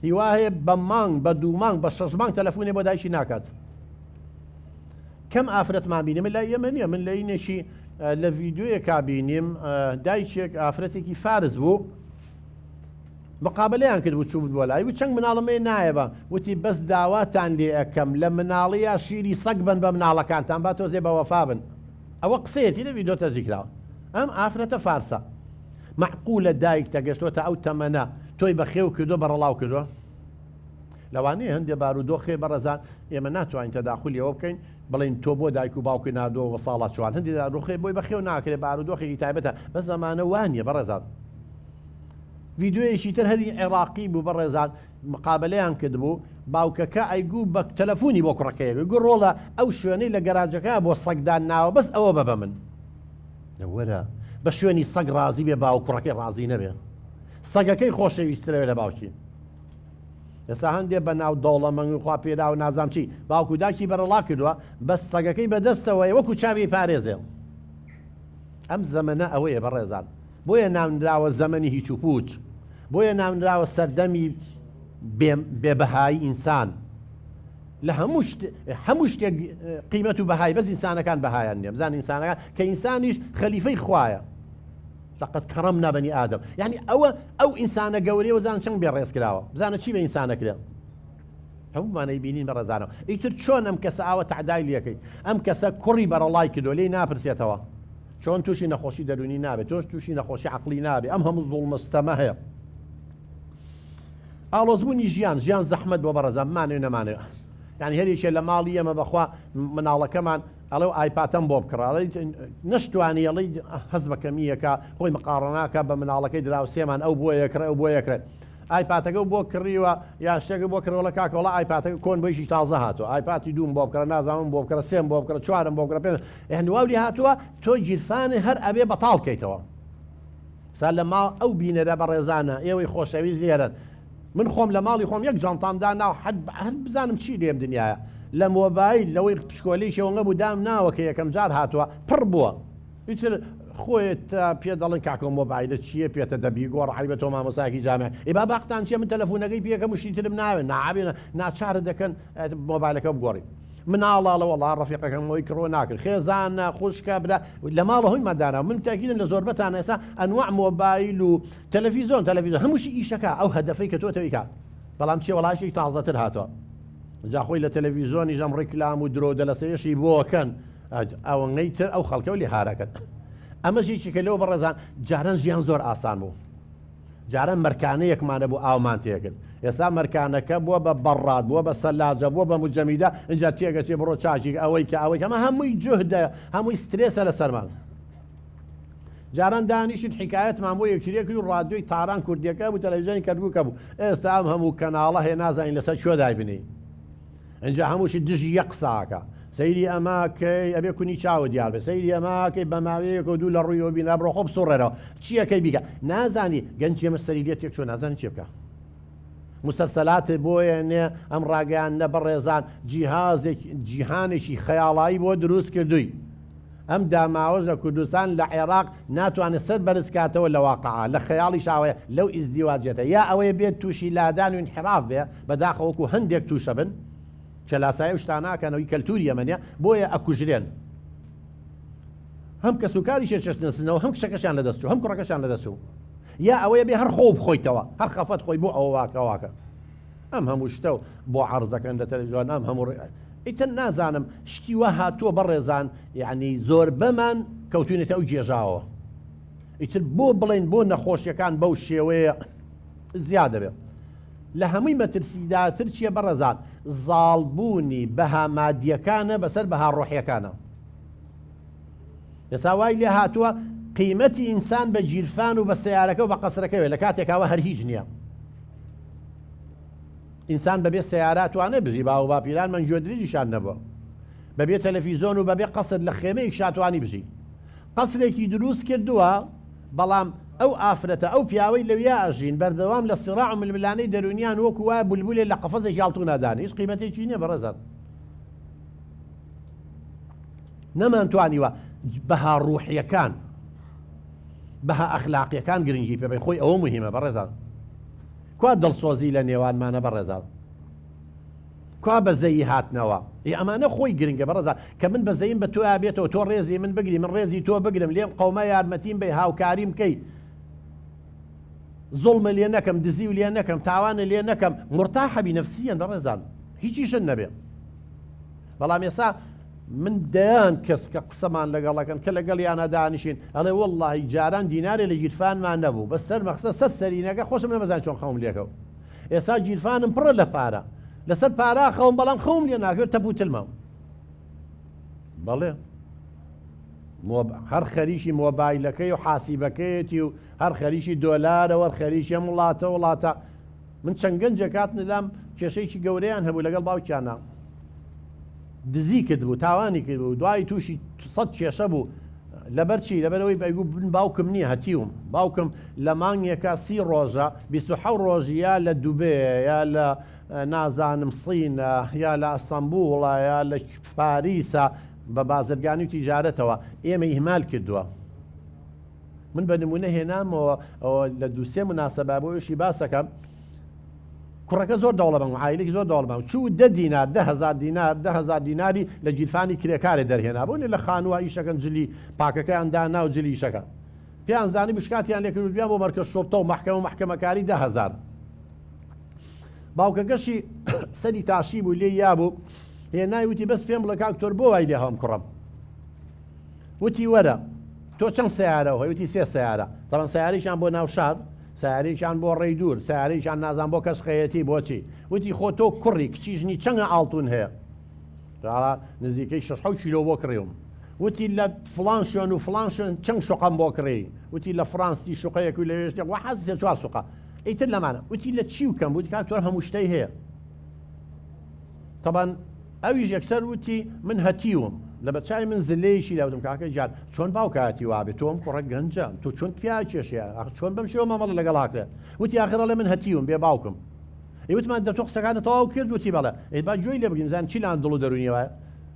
هیوا هەیە بە مانگ بە دوو مانگ بە شەش مانگ تەلەفۆنێ بۆ دایکی ناکات. کەم ئافرەتمان بینیم لای ئێمە نییە، من لە ئینێکی لە ڤیدیۆیەکا بینیم دایکێک ئافرەتێکی فارز بوو مقابلەیان کرد بوو چوو بوو لای و چەند مناڵەمێ نایە بە وتی بەس داواتان لێ ئەەکەم لە مناڵەیە شیری سەگ بن بە مناڵەکانتان با تۆزێ بە وەفا بن. ئەوە قسەیەتی لە ڤیدیۆ تەرجیکراوە. ئەم ئافرەتە فارسە معقولە دایک تەگەشتۆتە ئەو تەمەنە تۆی بەخێو کردو بەڕەڵاو کردووە. لەوانەیە هەندێک بارودۆخێ بەڕێزان ئێمە ناتوانین تەداخولیەوە بکەین بڵین تۆ بۆ دایک و باوکی نادۆ وە ساڵات چوان هەندێک دارودۆخێ بۆی بەخێو ناکرێت بارودۆخێکی تایبەتە بە زەمانە وانیە بەڕێزان. ڤیدیۆیەکی تر هەری عێراقی بوو بەڕێزان مقابلەیان کرد بوو باوکەکە ئەیگوو بە تەلەفۆنی بۆ کوڕەکەیە گو ڕۆڵە ئەو شوێنەی لە گەراجەکە بۆ سەگدان ناوە بەس ئەوە بە من وەرە بە شوێنی سەگ ڕازی بێ باو کوڕەکەی ڕازی نەبێ سەگەکەی خۆشەویسترەوێ لە باوکی. ئێستا هەندێک بە ناو دەوڵەمەنگ خوا پێدا و نازام چی باوکو داکی بەرەڵا کردووە بەس سەگەکەی بەدەستەوەی وەکو چاوی پارێزێ. ئەم زەمەنە ئەوەیە بەڕێزان بۆیە نامراوە زەمەنی هیچ و پوچ، بۆیە نامراوە سەردەمی بێبەهایی ئینسان. لە هەموو شتێک قیمەت و بەهای بەس ئینسانەکان بەهایان نییە. بزان ئینسانەکان کە ئینسانیش خەلیفەی خوایە لقد كرمنا بني آدم. يعني أو إنسان قولي وزان شن بيريس كلاوة بزانا شي بإنسان كلا هم ما نيبينين برا زانو يتر شون أم كسا آوة تعداي ليكي أم كسا كوري برا الله كدو لي نابرسيتوا شون توشي نخوشي دروني نابي توشي نخوشي عقلي نابي أم هم الظلم استماهي ئاڵۆزبوونی ژیان زەحمەت بۆ بەڕێزان مانێ نەمانێ. یعنی هەریەکێ لە ماڵی ئێمە بەخوا مناڵەکەمان ئەڵێ ئایپاتەم بۆ بکڕ نەشتوانی ئەڵێ هەز بە کەمیەکە خۆی مقارناکە بە مناڵەکەی دراوسێمان ئەو بۆ یەکرێ ئەو بۆ یەکرێت ئایپاتەکە بۆ کڕیوە یا شتێکە بۆ کڕۆڵە کاکەوڵە ئایپاتەکە کۆن بەیشی تازە هاتووە ئایپاتی دووم بۆ بکڕە نازانم بۆ بکڕە سێم بۆ بکڕە چوارم بۆ بکڕە پێ هەندواولی هاتووە تۆ گیرفانە هەر ئەبێ بەتاڵکەیتەوە. سا لە ماڵ ئەو بینەرە بەڕێزانە ئێوەی خۆشەویست لێرن من خۆم لە ماڵی خۆم یەک جانتامدا ناو هەر بزانم چی لێم دنیاە لە مۆبایل لەوەی پشکۆلەیشەوە بوو دام ناوە کە یەکەم جار هاتووە پڕ بووە ئیتر خۆیت پێ دەڵن کاکە مۆبایلە چییە پێتە دەبی گۆڕ عیبە تۆ مامۆساکی جامع ئێبا باختان چیە من تەلەفۆنەکەی پێەکەم وشیترم ناوێت نابێنە ناچارە دەکەن مۆبایلەکە بگۆڕی مناڵاڵە وەڵا ڕەفیقەکەمەوەی کڕۆ ناکرد خێزانە خوشکە بدا لە ماڵە هۆی مادانا من تاکیدم لە زۆربەتان ئێستا ئەنواع مۆبایل و تەلەڤیزۆن هەمووشی ئیشەکە ئەو هەدەفەی کە تۆتەوەیکات بەڵام چێ وەڵاشی تازەتر هاتووە جا خۆی لە تەلەڤیزۆنی ژەم ڕێکلام و درۆ دەلەسەیەشی بۆکەن ئەوەی تر ئەو خەڵکە لێ هارەکەن. ئەمە ژێکی کە لەوە بەڕێزان جاران ژیان زۆر ئاسان بوو جاران مەرکانەیەکمانە بوو ئاومان تێکرد ئێستا مەرکانەکە بووە بە بەڕات بووە بە سەلاجە بووە بە مجەمیدە اینجا تێگەچێ بڕۆ چاچی ئەوەی کە ئەمە هەمووی جوهدە هەمووی سترێسە لە سەرمان. جاران دانیشت حکایەتمان بۆ یەکتریە کرد و ڕادیۆی تاران کوردیەکە بوو تەلەڤیزیۆنی کەرگووکە بوو ئێستا ئەم هەموو کەناڵە هێ نازانین لەسەر کوێ دایبنی اینجا هەمووشی دژی یەک ساکە سەیری ئەماکەی ئەبێ کونی چاوە دیار بێ سەیری ئەماکەی بە ماوەیەک و دوو لە ڕوویەوە بینا بڕۆ خۆ بسوڕێرەوە چیەکەی بیکە نازانی گەنجی ئێمە سەریلێتێک چۆن نازانی چی بکە مسلسلاتێ بۆیە نێ ئەم ڕاگەیاندە بەڕێزان جیهانێکی خەیاڵایی بۆ دروست کردووی ئەم داماوەژ لە کوردستان لە عێراق ناتوانێت سەر بەرزکاتەوە لە واقعا لە خەیاڵی شاوەیە لەو ئیزدیواجێتە یا ئەوەیە بێت تووشی لادان و انحراف بێ بەداخەوەکو هەندێک تووشە بن چەلاسایی و شتاناکەنەوەی کەلتوری ئەمەنیە بۆیە ئەکوژرێن هەم کەسوکاری شێشنەوە هەم کشەکەشیان لەدەستچوو هەم کوڕەکەشیان لەدەستچوو یا ئەوەیە بێ هەر خۆ بخۆیتەوە هەر خەفەت خۆی بۆ ئەوە واکە ئەم هەموو شتە و بۆ عەرزەکەن لە تەلەڤیزۆن ئەم هەموو ئیتر نازانم شتی وە هاتووە بەڕێزان یعنی زۆر بەمان کەوتونێتە ئەو جێژاوە ئیتر بۆ بڵێن بۆ نەخۆشیەکان بەو شێوەیە زیاد دەبێت لە هەمووی مەترسیداتر چییە بەڕێزان زاڵبوونی بەها مادیەکانە بەسەر بەها ڕۆحیەکانە. ئێستا وای لێ هاتووە قیمەتی ئینسان بە جیرفان و بە سەیارەکە و بە قەسرەکەوێ لە کاتێکاوە هەر هیچ نییە. ئینسان بەبێ سەیارات توانێ بژی باو باپیران من گوێدرێژیشان نەبووە، بەبێ تەلەڤیزۆن و بەبێ قەسر لە خێمەیەک شاتوانی بژی. قەسرێکی دروست کردووە بەڵام ئەو ئافرەتە ئەو پیاوەی لەویا ئەژین بەردەوام لە سیڕاع و ململانەی دەرونیان وەکو وایە بولبولێ لە قەفەزێکی هەڵتوو نادانێ، هیچ قیمەتێکی نییە بەڕێزان. نەمانتوانیوە بەها ڕوحیەکان بەها ئەخلاقیەکان گرنگی پێ بێ، خۆی ئەوە مهمە بەڕێزان. کوا دڵسۆزی لە نێوانمانە بەڕێزان، کوا بەزەیی هاتنەوە، ئەمانە خۆی گرنگە بەڕێزان کە من بەزەیم بە تۆ یابێتەوە تۆ ڕێزی من بگری من ڕێزی تۆ بگرم لێم قەومە یارمەتیم بێ هاوکاریم بکەی، زوڵمە لێ نەکەم دزی و لێ نەکەم تاوانە لێ نەکەم مرتاحەبی نەفسیەن بەڕێزان هیچیشن نەبێ. بەڵام ئێستا من دەیان کەس کە قسەمان لەگەڵەکەن کە لەگەڵ یانە دانیشین ئەڵێ وەڵڵاهی جاران دینارێ لە گیرفانمان نەبوو بە سەر مەخسە سەد سەرینەکە خۆشم نەمەزان چۆن خەوم لێکەوت. ئێستا گیرفانم پڕە لە پارە لەسەر پارا خەوم بەڵام خەوم لێ ناکەوێت تەپوتلمە. بەڵێ هەر خەریکی مۆبایلەکەی و حاسیبەکەیەتی و هەر خەریکی دۆلارەوە خەریکی وڵاتە من چەند گەنجێک هاتنە لام کێشەیەکی گەورەیان هەبوو لەگەڵ باوکیانە دزی کردبوو تاوانی کردبوو دوای تووشی 100 کێشە بوو لەبەرچی لەبەرەوەی بەیگو بن باوکم نییە هەتیوم باوکم لە مانگێکە 30 ڕۆژە 27 ڕۆژی یا لە دووبێ یا لە نازانم سینە یا لە ئەستەمبوڵە یا لە پاریسە بە بازرگانی و تیجارەتەوە ئێمە ئیهمال کردووە. من بە نمونە هێنامەوە لە دووسێ مناسەبە بۆیشی باسەکەم کوڕەکە زۆر دەوڵەمەند عایلێکی زۆر دەوڵەمەند چوو 10 دینار 10,000 دینار 10,000 دیناری لە گیرفانی کرێکارێ دەرهێنا بوونی لە خانووە ئیشەکەن جلی پاکەکەیان دانا و جلی ئیشەکە پێیان زانی بشکاتیان لێکردویان بۆ مەرکەز شۆرتە و محکەمەکاری 10,000. باوکەکەشی سەری تاشی بوو لێ یابوو هێنای وتی بەس پێم بڵێ کاکتۆر بۆ وای لێ هەم کوڕم وتی وەرە تۆ چەند سیارەوە وتی 3 سیارە تەڵەن سیارێکیان بۆ ناو شار سیارێکیان بۆ ڕێی دوور سیارێکیان نازان بۆ کەس خەیەتی بۆچی وتی خۆ تۆ کوڕی کچیژنی چەندە ئاڵتون هەیە نزیکەی 6 کیلۆ بۆ کڕێوم وتی لە فڵان شوێن و فڵان شوێن چەند شوقەم بۆ کڕی وتی لە فڕانسی شوقەیەک و لە وێشتێک وە حەزی 4 سوقە ئیتر لەمانە وتی لە چی وکەم وتی کاکتۆر هەموو شتەی هەیە. طبعا ئەویش یەکسەر وتی من هەتیوم لە بەچای من زلەیەشی لاوتم کاکە جار چۆن باوکاتی وابێت تۆم کوڕە گەنجە تۆ چۆن پیا کێشەیە چۆن بەم شێوە مامەڵە لەگەڵ هاکرێت وتی ئاخرە لە من هەتیوم بێ باوکم ئێوتمان دەتۆ قسەکانە تەواو کرد وتی بەڵێ ئەی با گوێی لێ بگرین زان چی لاان دڵ و دەرونیەوە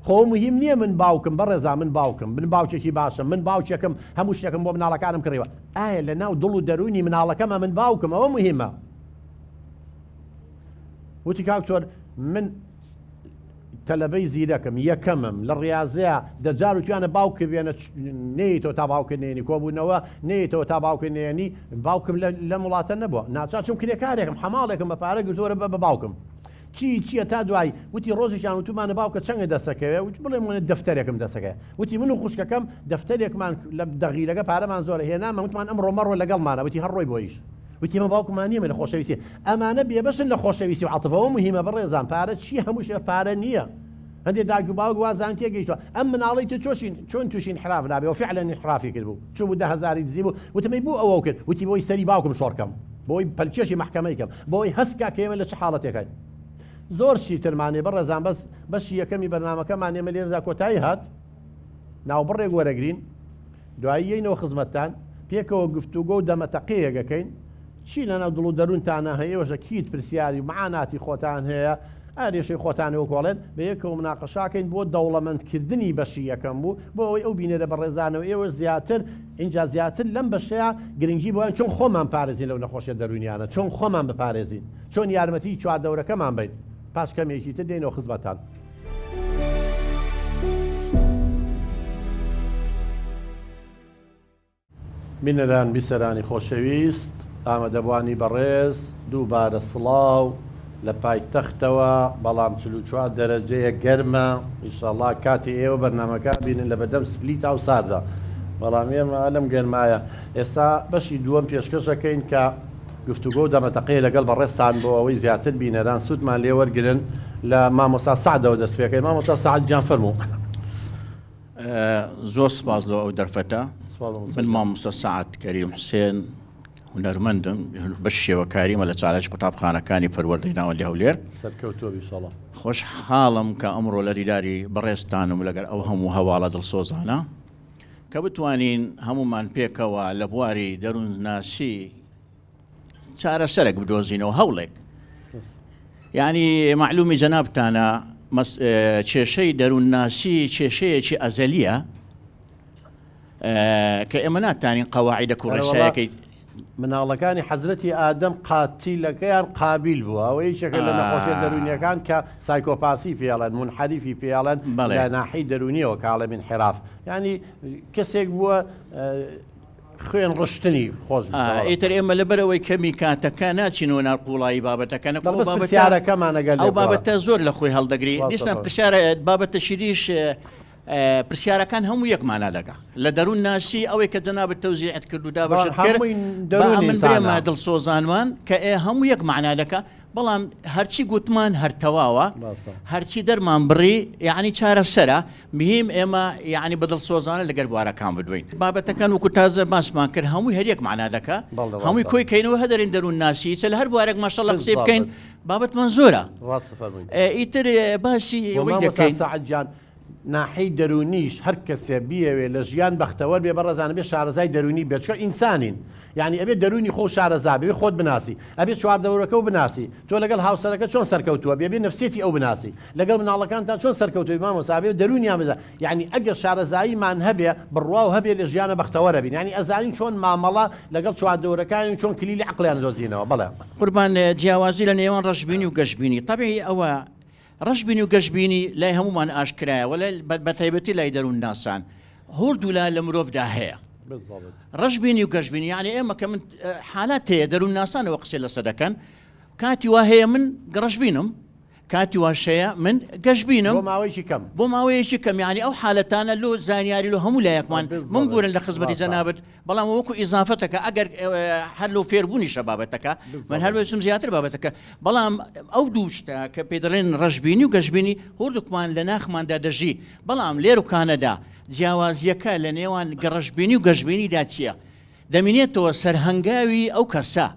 خۆ مهم نییە من باوکم بەڕێزا من باوکم من باوکێکی باشم من باوکێکم هەموو شتێکم بۆ مناڵەکانم کڕیوە ئایا لە ناو دڵ و دەرونی مناڵەکەمە من باوکم ئەوە مهمە. وتی کاکتۆر من تەلەبەی زیرەکەم یەکەمم لە ڕاضەیە دەجار و توانە باوکە بێنە نێیتەوە تا باوکردێنی کۆبوونەوە نێیتەوە تا باوکردێنی باوکم لە وڵاتە نەبووە ناچچم کرێکارێکم حماڵێکم بە پارە گرتووەرە بە باوکم چییە تا دوای وتی ڕۆژێکیان وتمانە باوکە چەندە دەسەکەوێ وتی بڵێ منە دەفتەرێکم دەسەکەی وتی من و خوشکەکەم دەفتەرێکمان لە دەغیلەکە پارەمان زۆرە هێنامە وتمان ئەمڕۆ مەڕۆ لەگەڵمانە وتی هەڕۆی بۆیش وتی ئمە باوکمان نییە لە خۆشەویستی ئەمانە بێبەشن لە خۆشەویستی و عاتفەوە مهمە بەڕێزان پارە چی هەموو شتێ پارە نییە. هەندێک داگو باوک وازان تێگەیشتووە ئەم مناڵی تو چۆن تووشین حراف نابێ و فعلا انحرافی کردبوو چوو بوو 10,000 دزی بوو وتمەی بوو ئەوە کرد وتی بۆی سەری باوکم شۆڕکەم بۆی پەلکێشی محکەمەیکەم بۆی هەستکا کە ئێمە لە چه حاڵەتێکین زۆر شی ترمانێ بەڕێزان بەشی یەکەمی بەرنامەکەمان ئێمە لێرەدا کۆتایی هات ناوبڕێک وەرەگرین دوایی یەینەوە خزمەتتان پێکەوە گفتوگۆ و دەمەتەقەیەکەکەین چی لەناو دڵ و دەروونتانە هەیە وەژە کیت پرسیاری معاناتی خۆتان هەیە ئارێشەی خۆتانەوە کۆڵێن بە یەکەوە مناقەشاکەین بۆ دەوڵەمەندکردنی بەشی یەکەم بوو بۆ ئەوەی ئەو بینێرە بەڕێزانەوە ئێوە زیاتر اینجا زیاتر لەم بەشەیە گرنگی بۆ چۆن خۆمان پارێزین لەو نەخۆشیە دەرونیانە چۆن خۆمان بپارێزین چۆن یارمەتی چواردەورەکەمان بین پاش کەمێکی تر دێنەوە خزمەتان. بینەران بیسەرانی خۆشەویست ئامادەبوانی بەڕێز دووبارە سڵاو لە پایتەختەوە بەڵام 44 دەرەجەیە گەرمە ئینشاءڵڵا کاتی ئێوە بەرنامەکە بینن لە بەردەم سپلیت ئاو ساردا بەڵام ئێمە لەم گەرمایە ئێستا بەشی دووەم پێشکەشەکەین کە گفتوگۆ دەمەتەقەیە لەگەڵ بەڕێستان بۆ ئەوەی زیاتر بینەران سوودمان لێ وەرگرن لە مامۆستا سەعدەوە دەست پێکەی مامۆستا سەعد گیان فەرموو. زۆر سپاس لەوە ئەو دەرفەتە من مامۆستا سەعد کەریم حوسێن هونەرمەندم بە شێوەکاریمە لە چالەکی قوتابخانەکانی پەروەردەی لە هەولێر. خۆشحاڵم کە ئەمڕۆ لە دیداری بەڕێزتانم لەگەر ئەو هەموو هەواڵە دڵسۆزانە کە بتوانین هەمومان پێکەوە لە بواری دەروونناسی چارەسەرێک بدۆزینەوە هەوڵێک. یعنی معلومی جەنابتانە کێشەی دەروونناسی کێشەیەکی ئەزەلیە کە ئێمە ناتوانین قەواعیدە کوڕەشایەکەی مناڵەکانی حەزرەتی ئادەم قاتیلەکەیان قابیل بووە ئەوە یەکێکە لە نەخۆشیە دەرونیەکان کە سایکۆپاسی پێڵەن منحەریفی پێڵەن لە ناحی دەرونیەوە کاڵە من حراف ینی کەسێک بووە خوێن ڕشتنی خۆش ئیتر ئێمە لەبەرەوەی کەمی کاتەکە ناچینەوە ناقوڵایی بابەتەکەنە پرسیارەکەمانەگەل ئەو بابەتە زۆر لە خۆی هەڵدەگری دیسان پرسیارە بابەتە شیریش پرسیارەکان هەموو یەکمانە دەکە لە دەروون ناسی ئەوەی کە جەنابەت تەوزیعت کرد و دابەشت کرد من برێمە دڵسۆزانمان کە هەموو یەک معنا دەکە بەڵام هەرچی گوتمان هەرتەواوە هەرچی دەرمان بڕی یعنی چارەسەرە مهم ئێمە یعنی بەدڵسۆزانە لەگەر بوارەکان بدوین بابەتەکان وەکو تازە باسمان کرد هەمووی هەر یەک معنا دەکە هەمووی کۆی کەینەوە هەدەرین دەروون ناسی چە لە هەر بوارێک ماشەڵڵە قسەی بکەین بابەتمان زۆرە ئیتر باسی ئەوەی دەکەین ناحی دەرونیش هەر کەسێ بیەوێ لە ژیان بەختەوەر بێ بەڕێزانە بێ شارەزای دەرونی بێت چکە ئینسانین یعنی ئەبێ دەرونی خۆ شارەزا بێ خۆت بناسی ئەبێ چواردەوەرەکە و بناسی تۆ لەگەڵ هاوسەرەکە چۆن سەرکەوتووە بێ نفسێتی ئەو بناسی لەگەڵ مناڵەکانتان چۆن سەرکەوتوی مامۆستا بێ دەرونیان بزە یعنی ئەگەر شارەزاییمان هەبێ بڕوا و هەبێ لە ژیانە بەختەوەرە بین یعنی ئەزانین چۆن مامەڵە لەگەڵ چواردەوەرەکانی چۆن کلیلی عقلیان دۆزینەوە بەڵێ قوربان جیاوازی لە نێوان ڕەشبینی و گەشتبینی طبیعی ئەوە ڕەشبینی و گەشتبینی لای هەمومان ئاشکرایە وە بەتایبەتی لای دەروون ناسان هەردوولا لە مرۆڤدا هەیە ڕەشبینی و گەشتبینی یعنی ئێمە کە من حالات هەیە دەروون ناسانەوە قسەی لەسەر دەکەن کاتی وا هەیە من ڕەشبینم کاتی واشەیە من گەشتبینم بۆ ماوەیەکی کەم یعنی ئەو حالەتانە لۆ زانیاری لۆ هەموو لایەکمان من بورن لە خزمەتی جەنابەت بەڵام وەکو ئیزافەتەکە ئەگەر هەر لۆ فێربوونیشە بابەتەکە من هەروەچم زیاتر بابەتەکە بەڵام ئەو دوو شتە کە پێ دەڵێن ڕەشبینی و گەشتبینی هەردووکمان لە ناخماندا دەژی بەڵام لێر و کانەدا جیاوازیەکە لە نێوان ڕەشبینی و گەشتبینیدا چییە دەمێنێتەوە سەرهەنگاوی ئەو کەسە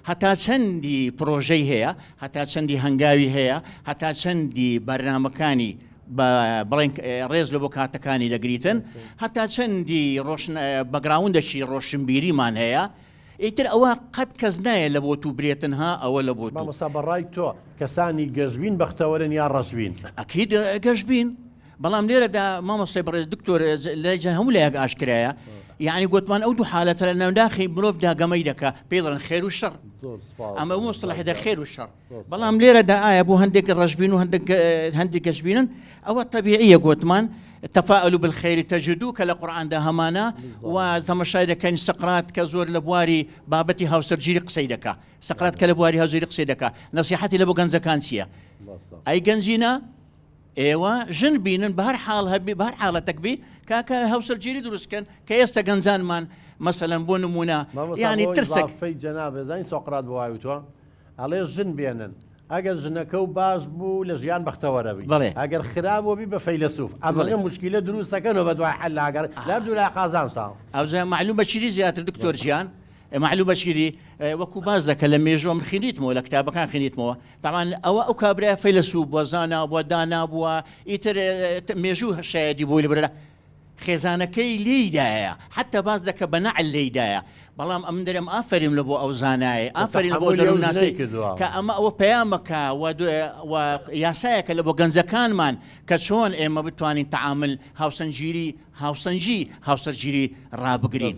هەتا چەندی پرۆژەی هەیە هەتا چەندی هەنگاوی هەیە هەتا چەندی بەرنامەکانی بڵێن ڕێز لە بۆ کاتەکانی دەگریتن هەتا چەندی بەگراوندەکی ڕۆشنبیریمان هەیە ئیتر ئەوە قەت کەس نایە لە بۆ تو برێتنها ئەوە لە بۆ مامۆستا بەڕای تۆ کەسانی گەشتبین بەختەوەرن یا ڕەشبین ئەکید گەشتبین بەڵام لێرەدا مامۆستای بەڕێز دکتۆر لە هەموو لایەک ئاشکرایە یعنی گوتمان ئەو دوو حالەتە لە ناوداخی مرۆڤدا گەمەی دەکە پێی دەڵێن خێر و شەڕ ئەمە مۆستەڵەحیدا خێر و شەڕ بەڵام لێرەدا ئایا بۆ هەندێک ڕەشبین و هەندێک گەشتبینن ئەوە طبیعیە گوتمان تەفاعلوا بالخير تجدوه کە لە قورئاندا هەمانە و تەماشای دەکەین سقرات کە زۆر لە بواری بابەتی هاوسەرگیری قسەی دەکا سقرات کە لە بواری هاوسەرگیری قسەی دەکا نەسیحەتی لە بۆ گەنجەکان چییە ئەی گەنجینە ئێوە ژن بینن بە هەر حاڵ هەبی بە هەر حاڵەتێک بی کاکە هاوسەرگیری دروستکەن کە ئێستا گەنجانمان مەسەلەن بۆ نمونە یعنی ترسێک جەنابێ زانی سۆقرات بوایوتوە ئەڵێ ژن بێنن ئەگەر ژنەکە و باش بوو لە ژیان بەختەوەرەبی ئەگەر خراپەوەبی بە فەیلسوف ئەمەڵێ موشکیلە دروستەکەنەوە بە دوای حەل لاگەر لە دوو لای قازان ساڵ ئەوزە معلوم بە چیری زیاتر دکتۆر ژیان معلوم بە چیری وەکو باز دەکە لە مێژۆم خینیتمەوە لە کتابەکان خینیتمەوە تاوان ئەو کابرای فەیلسوف بووە زانا بووە دانا بووە ئیتر مێژوو شایەتی بووی لەبەرە خێزانەکەی لێیدایە حتا باز دەکە بە نەعل لێیدایە بەڵام ئەم دەرێم ئافرین لە بۆ ئەو زانایە ئافرین بۆ دەروون ناسی کە ئەمە ئەوە پەیامەکە و یاسایەکە لە بۆ گەنجەکانمان کە چۆن ئێمە بتوانین تەعامل هاوسەرگیری ڕابگرین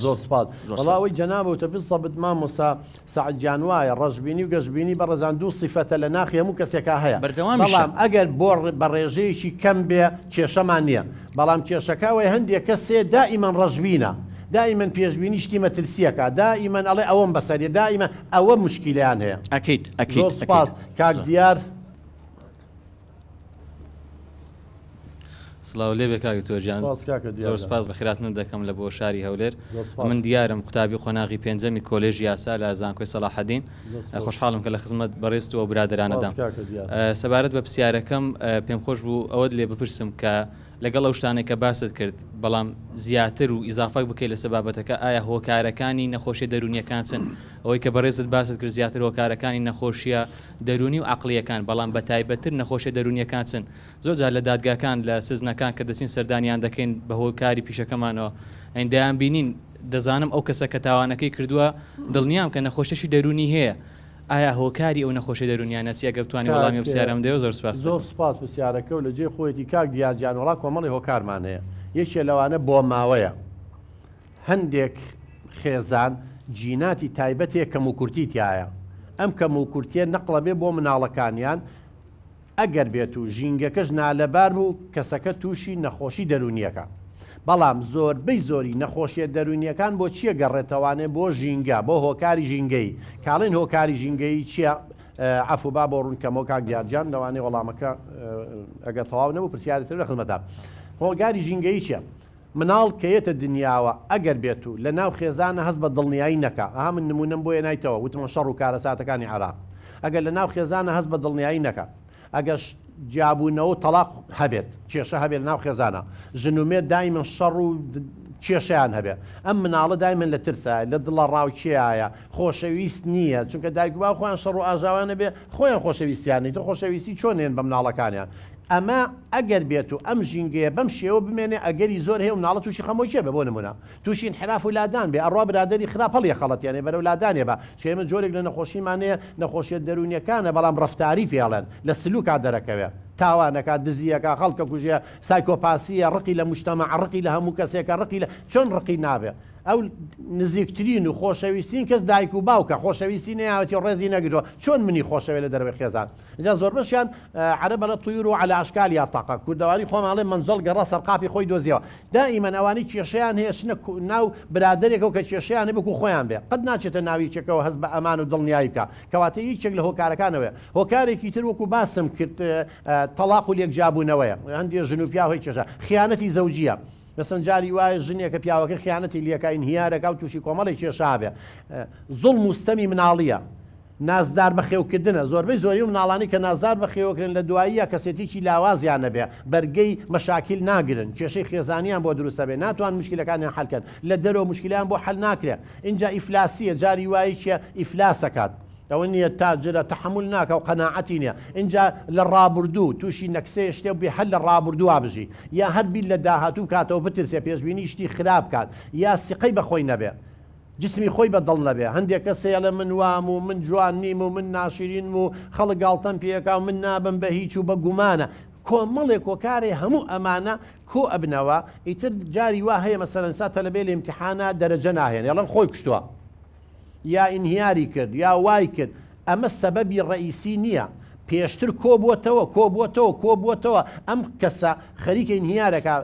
زۆر سپاس وەڵاوی جەنابەوتە بزەبت مامۆستا سەعد گیان وایە ڕەشبینی و گەشتبینی بەڕێزان دوو سیفەتە لە ناخی هەموو کەسێکا هەیە بەڵام ئەگەر بۆ بە ڕێژەیەکی کەم بێ کێشەمان نییە بەڵام کێشەکەوەی هەندێک کەسێ دائیمەن ڕەشبینە دائما پێشبینی شتی مەترسیەکە دائما ئەڵێ ئەوەم بەسەریە دائما ئەوە مشکیلیان هەیە ئەکید سپاس کاک دیار سڵاو لێ بێکاگە تۆجیان زۆر سپاس بەخیراتن دەکەم لە بۆ شاری هەولێر من دیارم قوتابی قۆناغی پێنجەمی کۆلێژی یاسا لە زانکۆی سەلاحەدین خۆشحاڵم کە لە خزمەت بەڕێست و برادرانەدام سەبارەت بە پرسیارەکەم پێم خۆش بوو ئەوەت لێ بپرسم کە لەگەڵ ئەو شتانێک کە باست کرد بەڵام زیاتر و ئیزافەک بکەیت لە سەبابەتەکە ئایا هۆکارەکانی نەخۆشیە دەرونیەکان چن ئەوەی کە بەڕێزت باست کرد زیاتر هۆکارەکانی نەخۆشیە دەرونی و عقلیەکان بەڵام بە تایبەتر نەخۆشیە دەرونیەکان چن زۆرجار لە دادگاکان لە سزنەکان کە دەچین سەردانیان دەکەین بە هۆکاری پیشەکەمانەوە ئەیندەیان بینین دەزانم ئەو کەسە کە تاوانەکەی کردووە دڵنیام کە نەخۆشیەشی دەرونی هەیە ئایا هۆکاری ئەو نەخۆشی دەرونیانە چیە گە بتوانانی وەڵامی پرسیارەم دێ زۆر سپاس زۆر سپاس پرسیارەکە و لە جێ خۆیەتی کاک دیارجان وڵا کۆمەڵی هۆکارمان هەیە یەکێ لەوانە بۆ ماوەیە هەندێک خێزان جیناتی تایبەتێک کەم و کورتی تایە ئەم کەم و کورتیە نەقڵە بێ بۆ مناڵەکانیان ئەگەر بێت و ژینگەکەش نالەبار بوو کەسەکە تووشی نەخۆشی دەرونیەکە بەڵام زۆربەی زۆری نەخۆشیە دەرونیەکان بۆ چییە گەڕێتەوانێ بۆ ژینگە بۆ هۆکاری ژینگەی کاڵین هۆکاری ژینگەی چییە عفوبا بۆ ڕوونکەمەوە کاک دیارجان لەوانەیە وەڵامەکە ئەگە تەواو نەبوو پرسیارێتتر لە خزمەتدا هۆکاری ژینگەی چییە مناڵ کەیەتە دنیاوە ئەگەر بێت و لە ناو خێزانە هەست بە دڵنیایی نەکە ئەها من نمونەم بۆیە نایتەوە وتمە شەڕ و کارەساتەکانی عێراق ئەگەر لە ناو خێزانە هەست بە دڵنیایی نەکە ئەگەر جابوونەوە تەلاق هەبێت کێشە هەبێت ناو خێزانە ژنومێت دایمەن شەڕ و کێشیان هەبێت ئەم مناڵە دایمەن لە ترسە لە دڵە ڕاوکیایە خۆشەویست نییە چونکە دایک با خۆیان شەڕ و ئاژاوانە بێ خۆیان خۆشەویستیانی تۆ خۆشەویستی چۆنێن بە مناڵەکانیان ئەمە ئەگەر بێت و ئەم ژینگەیە بەم شێوە بمێنێ ئەگەری زۆر هەیە و مناڵە تووشی خەمۆی چێ بە بۆ نمونە تووشی انحراف و لادان بێ ئەڕوا برادەری خراپ هەڵیە خەڵەتیانێ بەرەو لادانێ بە چێمە جۆرێک لە نەخۆشیمانەیە نەخۆشیە دەرونیەکانە بەڵام ڕەفتاری پێڵێن لە سلوکا دەرەکەوێت تاوانەکە دزیەکە خەڵکە کوژە سایکۆپاسیە ڕقی لە مجتەمع ڕقی لە هەموو کەسێکە ڕقی لە چۆن ڕقی نابێت ئەو نزیکترین و خۆشەویستین کەس دایک و باوکە خۆشەویستی نەیاوەتی ڕێزی نەگرەوە چۆن منی خۆشەوێت لە دەرەوەی خێزان اینجا زۆر بەشیان عەرەبە لە طویر و عەلا ئەشکال یا تاقە کوردەواری خۆماڵێ منجەڵ گەڕا سەرقاپی خۆی دۆزیەوە دائیمەن ئەوانەی کێشەیان هەیە چنە ناو برادەرێکەوە کە کێشەیان هەیە بکو خۆیان بێ قەت ناچێتە ناوی چێکەوە هەست بە ئەمان و دڵنیایی بکە کەواتە یەکێک لە هۆکارەکانەوەیە هۆکارێکی تر وەکو باسم کرد تەلاق و لێکجابوونەوەیە هەندێک ژن و پیا هۆی کێشە خیانەتی زەوجیە مثلا جاری وایە ژنێکە پیاوەکە خیانەتی لیەکە ئینهیارەکە و تووشی کۆمەڵی کێشابێ زوڵم و ستەمی مناڵیە نازدار بە خێوکردنە زۆربەی زۆری و مناڵانی کە نازدار بە خێوکردن لە دواییە کەسێتێکی لاوازیان نەبێ بەرگەی مەشاکیل ناگرن کێشەی خێزانیان بۆ دروستە بێ ناتوان مشکلەکانیان حەلکەن لە دەرەوە مشکلیان بۆ حەل ناکرێ اینجا ئیفلاسیە جاری وایە کە ئیفلاسەکات ئەوە نییە تاجرە تەحمل ناکە و قەناعەتی نییە اینجا لە ڕابردوو تووشی نەکسەیە شتێ بێ هەر لە ڕابردوو وابژی یا هەر بیل لە داهاتوو کاتەوە بترسێ پێشبینی شتی خراپ کات یا سقەی بەخۆی نەبێ جسمی خۆی بەدڵ نەبێ هەندێک کەسەیە لە من وام و من جوان نیم و من ناشرین و خەڵک گاڵتەم پێکا و من نابم بە هیچ و بە گومانە کۆمەڵێک کۆکارێ هەموو ئەمانە کۆ ئەبنەوە ئیتر جاری وا هەیە مەسەلەن سا تەلەبێ لە ئیمتیحانە دەرەجە ناهێن یاڵەن خۆی کوشتووە یا ئینهیاری کرد یا وای کرد ئەمە سەبەبی ڕئیسی نییە پێشتر کۆبووەتەوە ئەم کەسە خەریکە ئینهیارەکە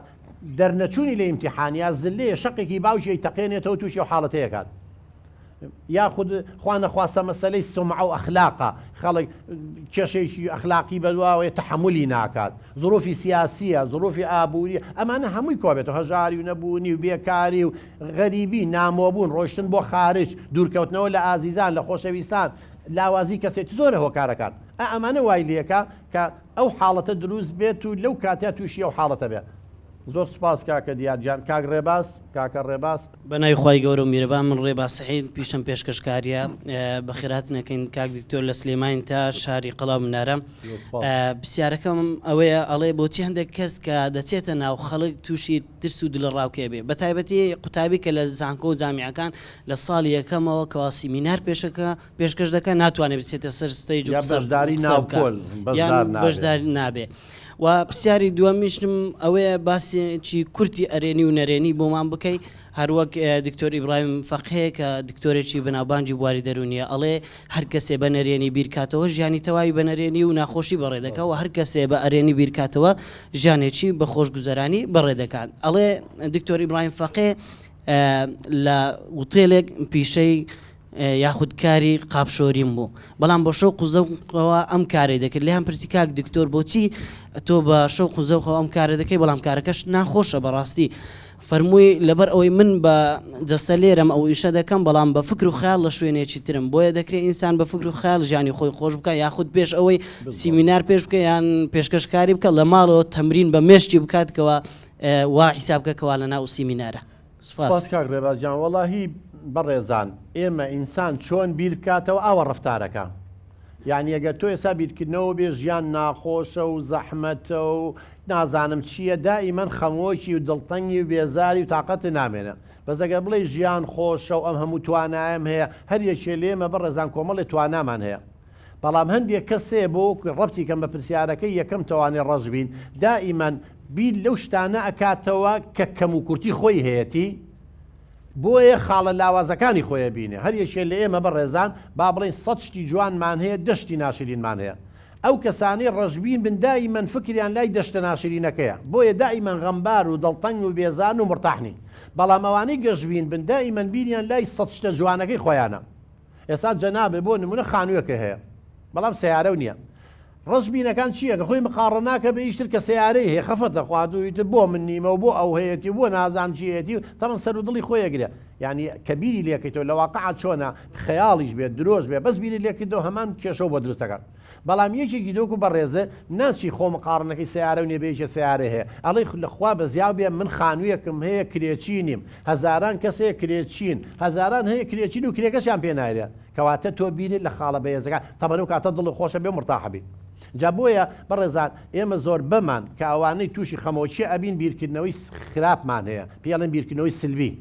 دەرنەچوونی لە ئیمتیحانیا زلەیە شەقێکی باوشی تەقێنێتەوە تووشی و حاڵەتەیەکات یاخود خوا نەخواستە مەسەلەی سمع و ئەخلاقە خەڵک کێشێکی ئەخلاقی بەدواوەیە تەحملی ناکات زروفی سیاسیە زروفی ئابووری ئەمانە هەمووی کۆبێتەوە هەژاری و نەبوونی و بێکاری و غەریبی نامۆبوون ڕۆیشتن بۆ خارج دوورکەوتنەوە لە ئازیزان لە خۆشەویستان لاوازی کەسێتی زۆرە هۆکارەکان ئەمانە وای لێکە کە ئەو حاڵەتە دروست بێت و لەو کاتیا تووشی ئەو حاڵەتە بێت زۆر سپاس کاکە دیارجان کاک ڕێباس کاکە ڕێباس بەنای خی گەورە و میرەبان من ڕێباس سەحید پیشم پێشکەشکاریە بەخێراتنەکەین کاک دکتۆر لە سلێمانی تا شاری قەڵاو منارە پرسیارەکەم ئەوەیە ئەڵێ بۆچی هەندێک کەس کە دەچێتە ناو خەڵک تووشی ترس و دلە ڕاوکێ بێ بە تایبەتی قوتابی کە لە زانکۆ و جامیعەکان لە ساڵی یەکەمەوە کەوا سیمینار پێشکەش دەکەن ناتوانێت بچێتە سەر ستەیج و بەشداری نابێ و پرسیاری دووەمیشم ئەوەیە باسێکی کورتی ئەرێنی و نەرێنی بۆمان بکەی هەروەک دکتۆر ئیبراهیم فەقێ کە دکتۆرێکی بەناوبانجی بواری دەرونیە ئەڵێ هەر کەسێ بە نەرێنی بیرکاتەوە ژیانی تەواوی بە نەرێنی و ناخۆشی بەڕێدەکەەوە هەر کەسێ بە ئەرێنی بیرکاتەوە ژیانێکی بە خۆشگوزەرانی بەڕێدەکات ئەڵێ دکتۆر ئیبراهیم فەقێ لە وتێلێک پیشەی یاخود کاری قاپشۆریم بوو بەڵام بە شەوق و زەوقەوە ئەم کارێ دەکرد لێ هەم پرسی کاک دکتۆر بۆچی تۆ بە شەوق و زەوقەوە ئەم کارە دەکەی بەڵام کارەکەش ناخۆشە بەڕاستی فەرمووی لەبەر ئەوەی من بە جەستە لێرەم ئەو ئیشە دەکەم بەڵام بە فکر و خەیاڵ لە شوێنێکی ترم بۆیە دەکرێت ئینسان بە فکر و خەیاڵ ژیانی خۆی خۆش بکە یاخود پێش ئەوەی سیمینار پێش بکە یان پێشکەشکاری بکە لە ماڵەوە تەمرین بە مێشتی بکاتکەوە وا حیساب بکەکەوا لە ناو سیمینارە. سپاس کاک ڕێبازجان وەڵاهی بەڕێزان ئێمە ئینسان چۆن بیر بکاتەوە ئاوە ڕەفتارەکە یعنی ئەگەر تۆ ئێستا بیرکردنەوە بێ ژیان ناخۆشە و زەحمەتە و نازانم چییە دائیمەن خەمۆکی و دڵتەنگی و بێزاری و تااقەت نامێنە بەس ئەگەر بڵێ ژیان خۆشە و ئەم هەموو توانایم هەیە هەر یەکێ لێمە بەڕێزان کۆمەڵی توانامان هەیە بەڵام هەندێک کەسێ بۆ ڕەبتی کەم بە پرسیارەکەی یەکەم توانێ ڕەش بین دائیمەن بیر لەو شتانە ئەکاتەوە کە کەم و کورتی خۆی هەیەی بۆیە خاڵە لاوازەکانی خۆیە بینێ هەر یەکێ لە ئێمە بەڕێزان با بڵێن 100 شتی جوانمان هەیە دەشتی ناشرینمان هەیە ئەو کەسانەی ڕەشبین بن دائیمەن فکریان لای دەشتە ناشرینەکەیە بۆیە دائیمەن غەمبار و دڵتەنگ و بێزان و مرتاحنی بەڵام ئەوانەی گەشتبین بن دائیمەن بینیان لای 100 شتە جوانەکەی خۆیانە ئێستا جەنابێ بۆ نمونە خانوویەکە هەیە بەڵام سیارە نییە ڕەشبینەکان چییە کە خۆی مقاڕە ناکە بە ئیشتر کە سیارەی هەیە خەفەتە خواتویتر بۆ من نیمە و بۆ ئەو هەیەی بۆ نازان چیەتی و تەمەن سەر و دڵی خۆیەگرێ یعنی کە بیری لێکەیتەوە لە واقعات چۆنە خەیاڵیش بێت درۆژ بێ بەس بیری لێکردەوە هەمان کێشەوە بۆ دروستەکە بەڵام یەکێکی دۆک و بەڕێزە ناچی خۆ مقاڕنەکەی سیارە و نێبێژە سیارە هەیە ئەڵێ لەخوا بە زیاو بێ من خانوویەکم هەیە کرێچی نیم هەزاران کەس هەیە کرێچین هەزاران هەیە کرێچین و کرێکەشیان پێ نایرێ کەواتە تۆ بینیت لە خاڵە بەهێزەکە تەمەنە و کاتە دڵ خۆشە بێ مرتاحەبی جا بۆیە بەڕێزان ئێمە زۆر بەمان کە ئەوانەی تووشی خەمۆچی ئەبین بیرکردنەوەی خراپمان هەیە پێڵێن بیرکردنەوەی سلبی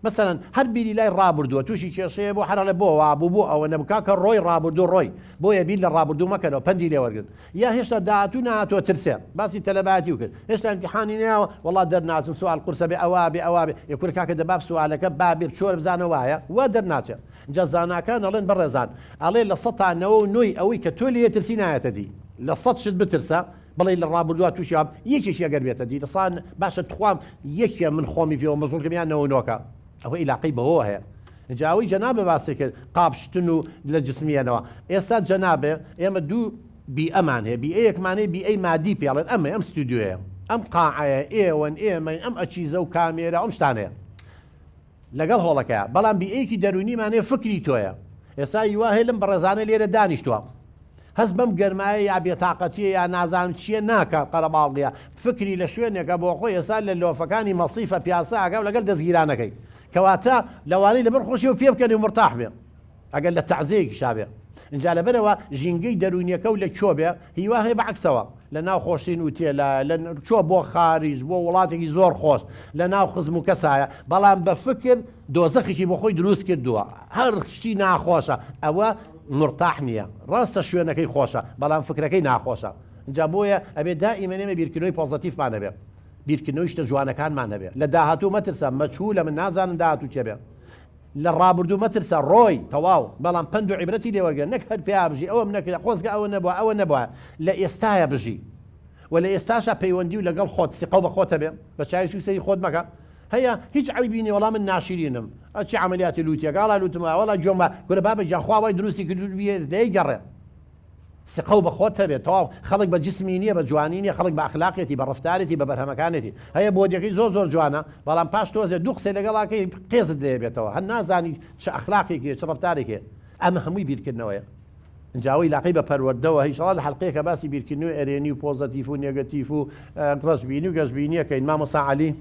مثلەن هەر بیری لای ڕابردووە تووشی کێشەیە بۆ هەرە لە بۆ وابوو بۆ ئەوە نەبکا کە ڕۆی ڕابردوو ڕۆی بۆیە بیر لە ڕابردوو مەکەنەوە پەندی لێوەرگن یا هێشتا داهاتوو نهاتوە ترسێ باسی تەلەباتی و کرد هێشتا امتحانی ناوە وەڵا دەرناچن سوال قورسە بێ ئەوا بێ ئەوا بێ یەکوور کاکە دەباب سوالەکە بابێ چۆر بزانە وایە وا دەرناچێت جا زاناکان ئەڵێن بەڕێزان ئەڵێ لە 100 ئەوەی کە تۆ لێ ترسی نایەتە دی لە 100 شت بترسە بڵێ لە ڕابردووە تووشی یەکێکی ئەگەر بێتە دی دەسان باشە توخوام یەکێ من خۆمی پێوە مەزوڵکەمیان نەوەنۆکە ئەوە ئیلاقی بەهۆ هەیە جاوی جەنابێ باسی کرد قاپشتن و لە جسمیانەوە ئێستا جەنابێ ئێمە دوو بی ئەمان هەیە بی ئەیەکمانەیە بی ئەی مادی پێڵێن ئەمە ئەم ستودیۆیە ئەم قاعەیە ئێوەن ئێمە ئەم ئەچیزە و کامێرە ئەم شتانەیە لەگەڵ هۆڵەکەیە بەڵام بی ئەیەکی دەرونیمانەیە فکری تۆیە ئێستا یوا هەیە لەم بەڕێزانە لێرە دانیشتووە هەست بەم گەرمایە یا بێتاقەتیە یا نازانم چییە ناکات قەرەباڵغیە فکری لە شوێنێکە بۆ خۆی ئێستا لە لۆفەکانی مەسیفە پیاسە ئاگا و لەگەڵ دەستگیرانەکەی کەواتە لەوانەی لەبەر خۆشی و پێ بکەن و مرتاح بێ ئەگەر لە تەعزەیەکی شابێ اینجا لەبەرەوە ژینگەی دەرونیەکە و لە کۆ بێ هیوا هەیە بەعکسەوە لە ناو خۆشتین و تێ لە چۆ بۆ خاریج بۆ وڵاتێکی زۆر خۆش لە ناو خزم و کەسایە بەڵام بە فکر دۆزەخێکی بۆ خۆی دروست کردووە هەر شتی ناخۆشە ئەوە مرتاح نییە ڕاستە شوێنەکەی خۆشە بەڵام فکرەکەی ناخۆشە اینجا بۆیە ئەبێ دائیمەن ئێمە بیرکردنەوەی پۆزتیفمان هەبێ بیرکردنەوەی شتە جوانەکانمان هەبێ لە داهاتوو مەترسە مەجهولە من نازانم داهاتوو چێ بێ لە ڕابردوو مەترسە ڕۆی تەواو بەڵام پند و عیبرەتی لێوەرگێن نەک هەر پێیا بژی ئەوەم نەکرد خۆزگە ئەوە نەبووە لە ئێستایە بژی و لە ئێستاشە پەیوەندی و لەگەڵ خۆت سیقە بە خۆتە بێ بە چاویشی سەری خۆت مەکە هەیە هیچ عیبینی وەڵام من ناشرینم ئەچی عملیاتی لوتیەکەڵا لوتمە وەڵا جۆمە گورە بابە جاخواوای دروستی کردو بێ دەیگەڕێ سقە و بە خۆت هەبێت تەواو خەڵک بە جسمی نییە بە جوانی نیە خەڵک بە ئەخلاقێتی بە ڕفتارێتی بە بەرهەمەکانێتی هەیە بۆدیەکەی زۆر جوانە بەڵام پاش تۆزێ دوو قسەی لەگەڵاکەی قێزت دەیەبێتەوە هەر نازانی چ ئەخلاقێکی چ ڕفتارێکێ ئەمە هەمووی بیرکردنەوەیە جاوی لاقی بە پەروەردەوە هیچڵات لە حەڵقەیەکە باسی بیرکردنەوەی ئەرێنی و پۆزتیف و نێگەتیف و ڕەشبینی و گەشتبینیەکەین مامۆستا عەلی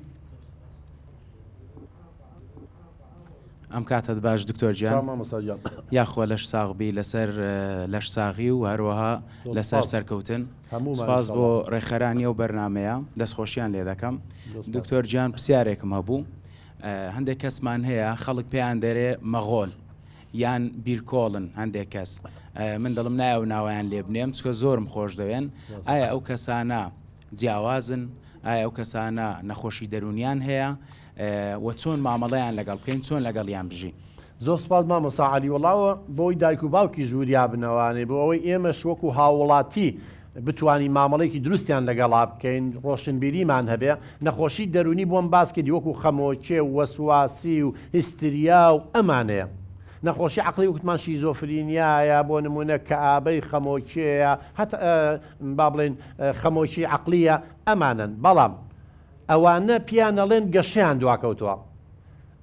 ئەم کاتت باش دکتۆر گیان یاخوا لەش ساغبی لەسەر لەش ساغی و هەروەها لەسەر سەرکەوتن سپاس بۆ ڕێخەرانی و بەرنمەیە دەستخۆشیان لێ دەکەم دکتۆر گیان پرسیارێکم هەبوو هەندێک کەسمان هەیە خەڵک پێیان دەرێ مەغۆل یان بیرکۆڵن هەندێک کەس من دڵم نایە و ناوایان لێ بنێم چکە زۆرم خۆش دەوێن ئایا ئەو کەسانە جیاوازن ئایا ئەو کەسانە نەخۆشی دەرونیان هەیە و چۆن مامەڵەیان لەگەڵ بکەین چۆن لەگەڵیان بژین زۆر سپاس مامۆستا عەلی وەڵاوە بۆی دایک و باوکی ژووریا بنەوانێ بۆ ئەوەی ئێمەش وەکو هاوڵاتی بتوانین مامەڵێکی دروستیان لەگەڵا بکەین ڕۆشنبیریمان هەبێ نەخۆشی دەرونی بۆم باس کردی وەکو خەمۆچێ و وەسواسی و هیستریا و ئەمانەیە نەخۆشی عقلی وتمان شیزۆفرینیایە بۆ نمونە کە ئابەی خەمۆکیەیە هەتا با بڵێن خەمۆکی عقلیە ئەمانن بەڵام ئەوانە پیانەڵێن گەشیان دواکەوتووە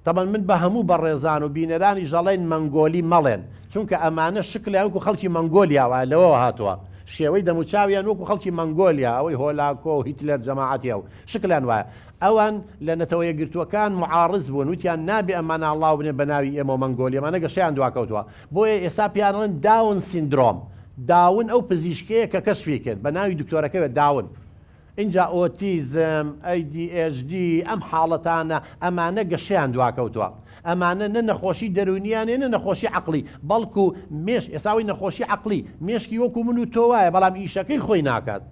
تەبەن من بە هەموو بەڕێزان و بینەرانی ژەڵێن مەنگۆلی مەڵێن چونکە ئەمانە شکلیان وەکو خەڵکی مەنگۆلیاوە لەوەوە هاتووە شێوەی دەموچاویان وەکو خەڵکی مەنگۆلیا ئەوەی هۆلاکۆ و هیتلەر جەماعەتیە و شکلیان وایە ئەوان لە نەتەوە یەکگرتووەکان معارض بوون وتیان نابێ ئەمانە ئەڵاو بنێ بە ناوی ئێمە مەنگۆلیەمانە گەشیان دواکەوتووە بۆیە ئێستا پیانڵێن داون سیندرۆم داون ئەو پزیشکەیە کە کەشفی کرد بە ناوی دکتۆرەکەوێت داون اینجا ئۆتیزم ADHD ئەم حاڵەتانە ئەمانە گەشیان دواکەوتووە ئەمانە نە نەخۆشی دەرونیانێ نە نەخۆشی عقلی بەڵکو مێش ئێساوی نەخۆشی عقلی مێشکی وەکو من و تۆ وایە بەڵام ئیشەکەی خۆی ناکات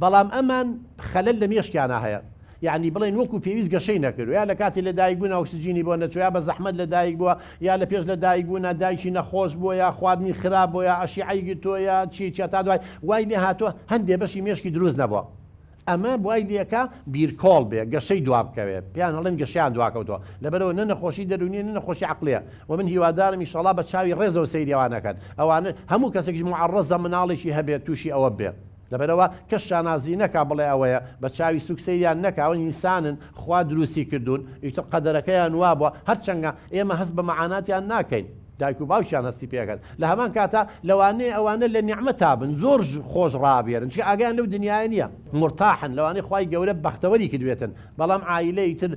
بەڵام ئەمان خەلەل لە مێشکیانە هەیە یعنی بڵێن وەکو پێویست گەشەی نەکرد یا لە کاتی لە دایک بوون ئۆکسجینی بۆ نەچوو یا بە زەحمەت لە دایک بووە یا لە پێش لە دایک بوون دایکی نەخۆش بووە یا خواردنی خراپ بۆ یا ئەشیعەی گرتووە یا چی تا دوای وای لێ هاتووە هەندێک بەشی مێشکی دروست نەبووە ئەمە بوای لێکە بیرکۆڵ بێ گەشەی دواب بکەوێت پیان هەڵێن گەشیان دواکەوتەوە لەبەرەوە نە نەخۆشی دەرونیە نە نەخۆشی عقلیە و من هیوادارم ئینشەڵا بە چاوی ڕێزەوە سەیریەوانەکەن ئەوانە هەموو کەسێکی معەڕەزە مناڵێکی هەبێت تووشی ئەوە بێ لەبەرەوە کەس شانازی نەکا بڵێ ئەوەیە بە چاوی سوکسەیان نەکاوە ئینسانن خوا دروستی کردوون ئیتر قەدەرەکەیان وا بووە هەرچەنگە ئێمە هەست بە مەعاناتیان ناکەین دایک و باوشیان هەستی پێکرد لە هەمان کاتە لەوانەیە ئەوانە لە نیعمەتا بن زۆر خۆش ڕابێرن چکە ئاگیان لەو دنیای نییە مرتاحن لەوانەیە خوای گەورە بەختەوەری کردوێتن بەڵام عایلەی تر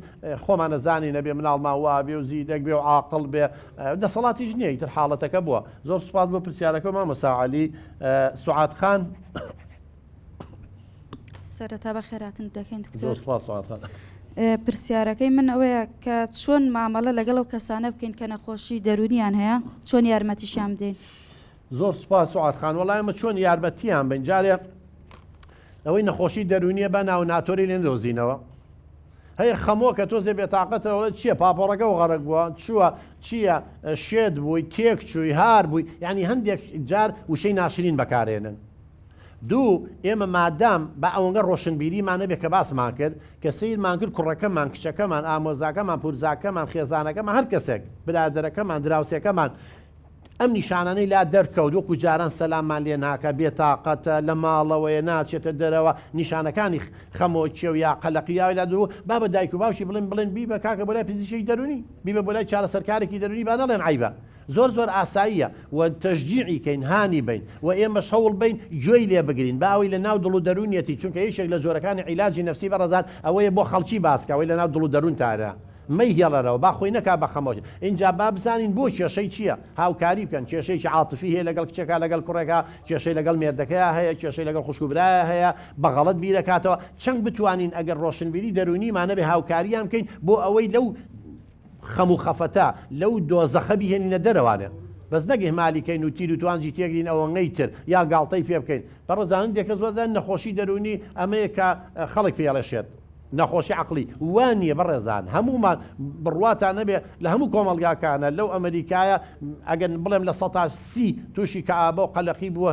خۆمانە زانی نەبێ مناڵمان وا بێ و زیدەک بێ و عاقڵ بێ دەسەڵاتیش نییە ئیتر حاڵەتەکە بووە زۆر سوپاس بۆ پرسیارەکە مامۆستا عەلی سوعاد خان سەرەتا بە خێراتن دەکەین دکتۆر سوپاس سوعاد خان پرسیارەکەی من ئەوەیە کە چۆن مامەڵە لەگەڵ ئەو کەسانە بکەین کە نەخۆشی دەرونیان هەیە چۆن یارمەتیشیان بدەین زۆر سوپاس سوعاد خان وەڵای ئەمە چۆن یارمەتیان بن جارێ ئەوەی نەخۆشی دەرونیە بە ناو ناتۆری لێن دۆزینەوە هەیە خەمۆکە تۆزێ بێتاقەتەوە چییە پاپۆڕەکە و غەرق بووە چووە چییە شێت بووی تێک چووی هار بووی یعنی هەندێک جار وشەی ناشرین بەکارێنن دوو ئێمە مادام بە ئەوەنگە ڕۆشنبیریمانە بێ کە باسمان کرد کە سیرمان کرد کوڕەکەمان کچەکەمان ئامۆزاکەمان پورزاکەمان خێزانەکەمان هەر کەسێک برادەرەکەمان دراوسێکەکەمان ئەم نیشانانەی لا دەرکەوت وەکو جاران سەلامان لێ ناکە بێتاقەتە لە ماڵەوەیە ناچێتە دەرەوە نیشانەکانی خەمۆکیە و یا قەلەقیاوی لا دوو با بە دایک و باوشی بڵێن بیبە کاکە بۆ لای پزیشکی دەرونی بیبە بۆ لای چارەسەرکارێکی دەرونی با نەڵێن عیبە زۆر ئاساییە و تەشجیعی کەین هانی بین و ئێمەش هەوڵ بین گوێی لێ بگرین باوی لە ناو دڵ و دەرونیەتی چونکە یەکێک لە جۆرەکانی عیلاجی نەفسی بەڕەزان ئەوەیە بۆ خەڵکی باسکەوەی لە ناو دڵ و دەرون تارە مەی هێڵەرەوە با خۆی نەکا بە خەمۆکی اینجا با بزانین بۆ کێشەی چییە هاوکاری بکەن کێشەیەکی عاتفی هەیە لەگەڵ کچێکا لەگەڵ کوڕێکا کێشەی لەگەڵ مێردەکەیە هەیە کێشەی لەگەڵ خوشکوبرایە هەیە بەغەڵەت بیرەکاتەوە چەند بتوانین ئەگەر ڕۆشنبیری دەرونیمانە بێ هاوکاریان بکەین بۆ ئەوەی لەو خەم و خەفەتە لەو دۆزەخە بیهێنینە دەرەوانێ بەس نەگەی مالیکەین و تیر و توانجی تێگرین ئەوەنگەی تر یا گاڵتەی پێ بکەین بەڕزانن دێکەس وەزان نەخۆشی دەرونی ئەمەیە کە خەڵک پێڵەشێت نەخۆشی عقلی وانیە بەڕێزان هەمومان بڕواتان نەبێ لە هەموو کۆمەلگاکانە لەو ئەمریکایە ئەگەن بڵێم لە 130 تووشی کەئابە و قەلەقی بووە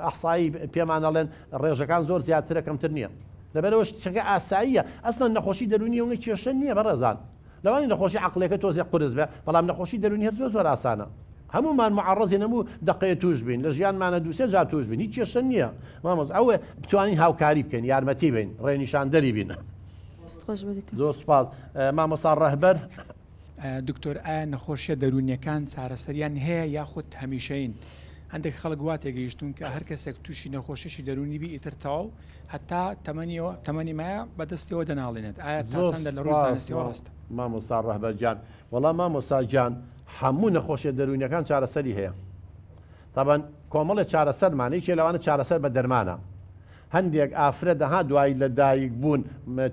ئەحسایی پێمانەڵێن ڕێژەکان زۆر زیاترە کەمتر نییە لەبەرەوە شتەکە ئاساییە ئەسڵەن نەخۆشی دەرونی ئەوەی کێشە نییە بەڕێزان لەوانی نەخۆشی عقلەکە تۆزێ قورس بێ بەڵام نەخۆشی دەرونی هەر زۆر ئاسانە هەمومان معەڕەزی نەبوو دقەیە توش بین لە ژیانمانە دووسێ جار توش بین هیچ کێشە نییە مامۆز ئەوە بتوانین هاوکاری بکەین یارمەتی بین ڕێنیشاندەری بین زۆر سپاس مامۆستا ڕەهبەر دکتۆر ئایا نەخۆشیە دەرونیەکان چارەسەریان هەیە یاخود هەمیشەین هەندێک خەڵک وا تێگەیشتون کە هەر کەسێک تووشی نەخۆشیشی دەرونی بی ئیتر تەواو هەتا تەمەنی مایە بەدەستیەوە دەناڵێنێت ئایا تا چەندە لە ڕووی زانستیەوە ڕاستە مامۆستا ڕەهبەر جان وەڵام مامۆستا جان هەموو نەخۆشیە دەرونیەکان چارەسەری هەیە طبعاً کۆمەڵە چارەسەرمانەیەکی لەوانە چارەسەر بە دەرمانە هەندێک ئافرە دەها دوایی لە دایک بوون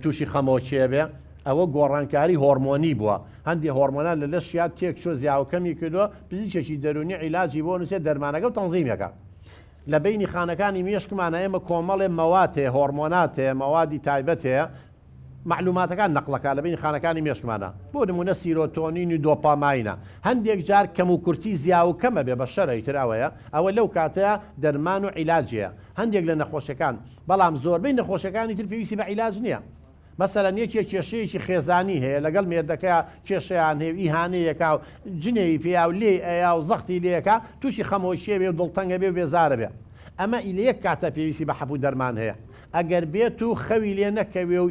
تووشی خەمۆکیە بێ ئەوە گۆڕانکاری هۆرمۆنی بووە هەندی هۆرمۆنان لە لەشیات تێک چۆ زیاوکەمی کردووە پزیشێکی دەرونی عیلاجی بۆ نووسێت دەرمانەکە و تەنزیمەکە لە بینی خانەکانی مێشکمانە ئێمە کۆمەڵێ مەوات هەیە هۆرمۆنات هەیە مەوادی تایبەت هەیە معلوماتەکان نەقلەکە لە بین خانەکانی مێشکمانە بۆ نمونە سیرۆتۆنین و دۆپاماینە هەندێک جار کەم و کورتی زیاوکەمە بێ بە شەرەی تراوەیە ئەوە لەو کاتەیە دەرمان و عیلاجیە هەندێک لە نەخۆشەکان بەڵام زۆربەی نەخۆشەکانی تر پێویستی بە عیلاج نییە مەسەلەن یەکێک کێشەیەکی خێزانی هەیە لەگەڵ مێردەکە کێشەیان هەیە ئیهانەیەکا و جنێوی پێیا و لێ ئەیا و زەختی لێەکە تووشی خەمۆشیە بێ و دڵتەنگە بێ و بێزارە بێ ئەمە لە یەک کاتە پێویستی بە حەبوو دەرمان هەیە ئەگەر بێت و خەوی لێ نەکەوێ و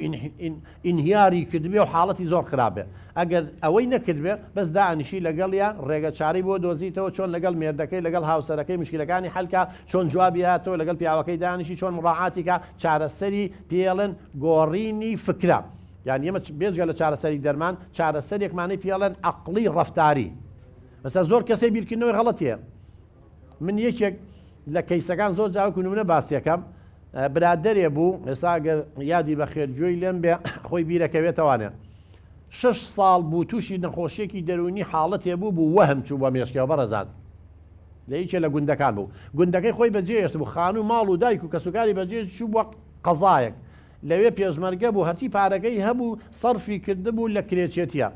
ئینهیاری کردبێ و حاڵەتی زۆر خراپێ ئەگەر ئەوەی نەکردبێ بەس دانیشی لەگەڵیە ڕێگە چاری بۆ دۆزیتەوە چۆن لەگەڵ مێردەکەی لەگەڵ هاوسەرەکەی مشکلەکانی حەلکە چۆن جوابیاتەوە لەگەڵ پیاوەکەی دانیشی چۆن مڕاعاتیکە چارەسەری پێڵن گۆڕینی فکرە یان ئێمە بێجگە لە چارەسەری دەرمان چارەسەرێکمانەی پێڵێن عەقڵی ڕەفتاری مەسەڵەن زۆر کەسەی بیرکردنەوەی غەڵەتیە من یەکێک لە کەیسەکان زۆر جاوەکو نمونە باسیەکەم برادەرێ بوو ئێستا گەر یادی بەخێرگوێی لێم بێ خۆی بیرەکەوێتەوانێ 6 ساڵ بوو تووشی نەخۆشیێکی دەرونی حاڵەتێ بوو وەهم چوو بە مێشکەوە بەڕەزان لە هیچێ لە گوندەکان بوو گوندەکەی خۆی بەجێهێشت بوو خان و ماڵ و دایک و کەسوکاری بەجێ چوو بووە قەزایەک لەوێ پێشمەرگە بوو هەرچی پارەکەی هەبوو سەرفی کردبوو لە کرێچێتیە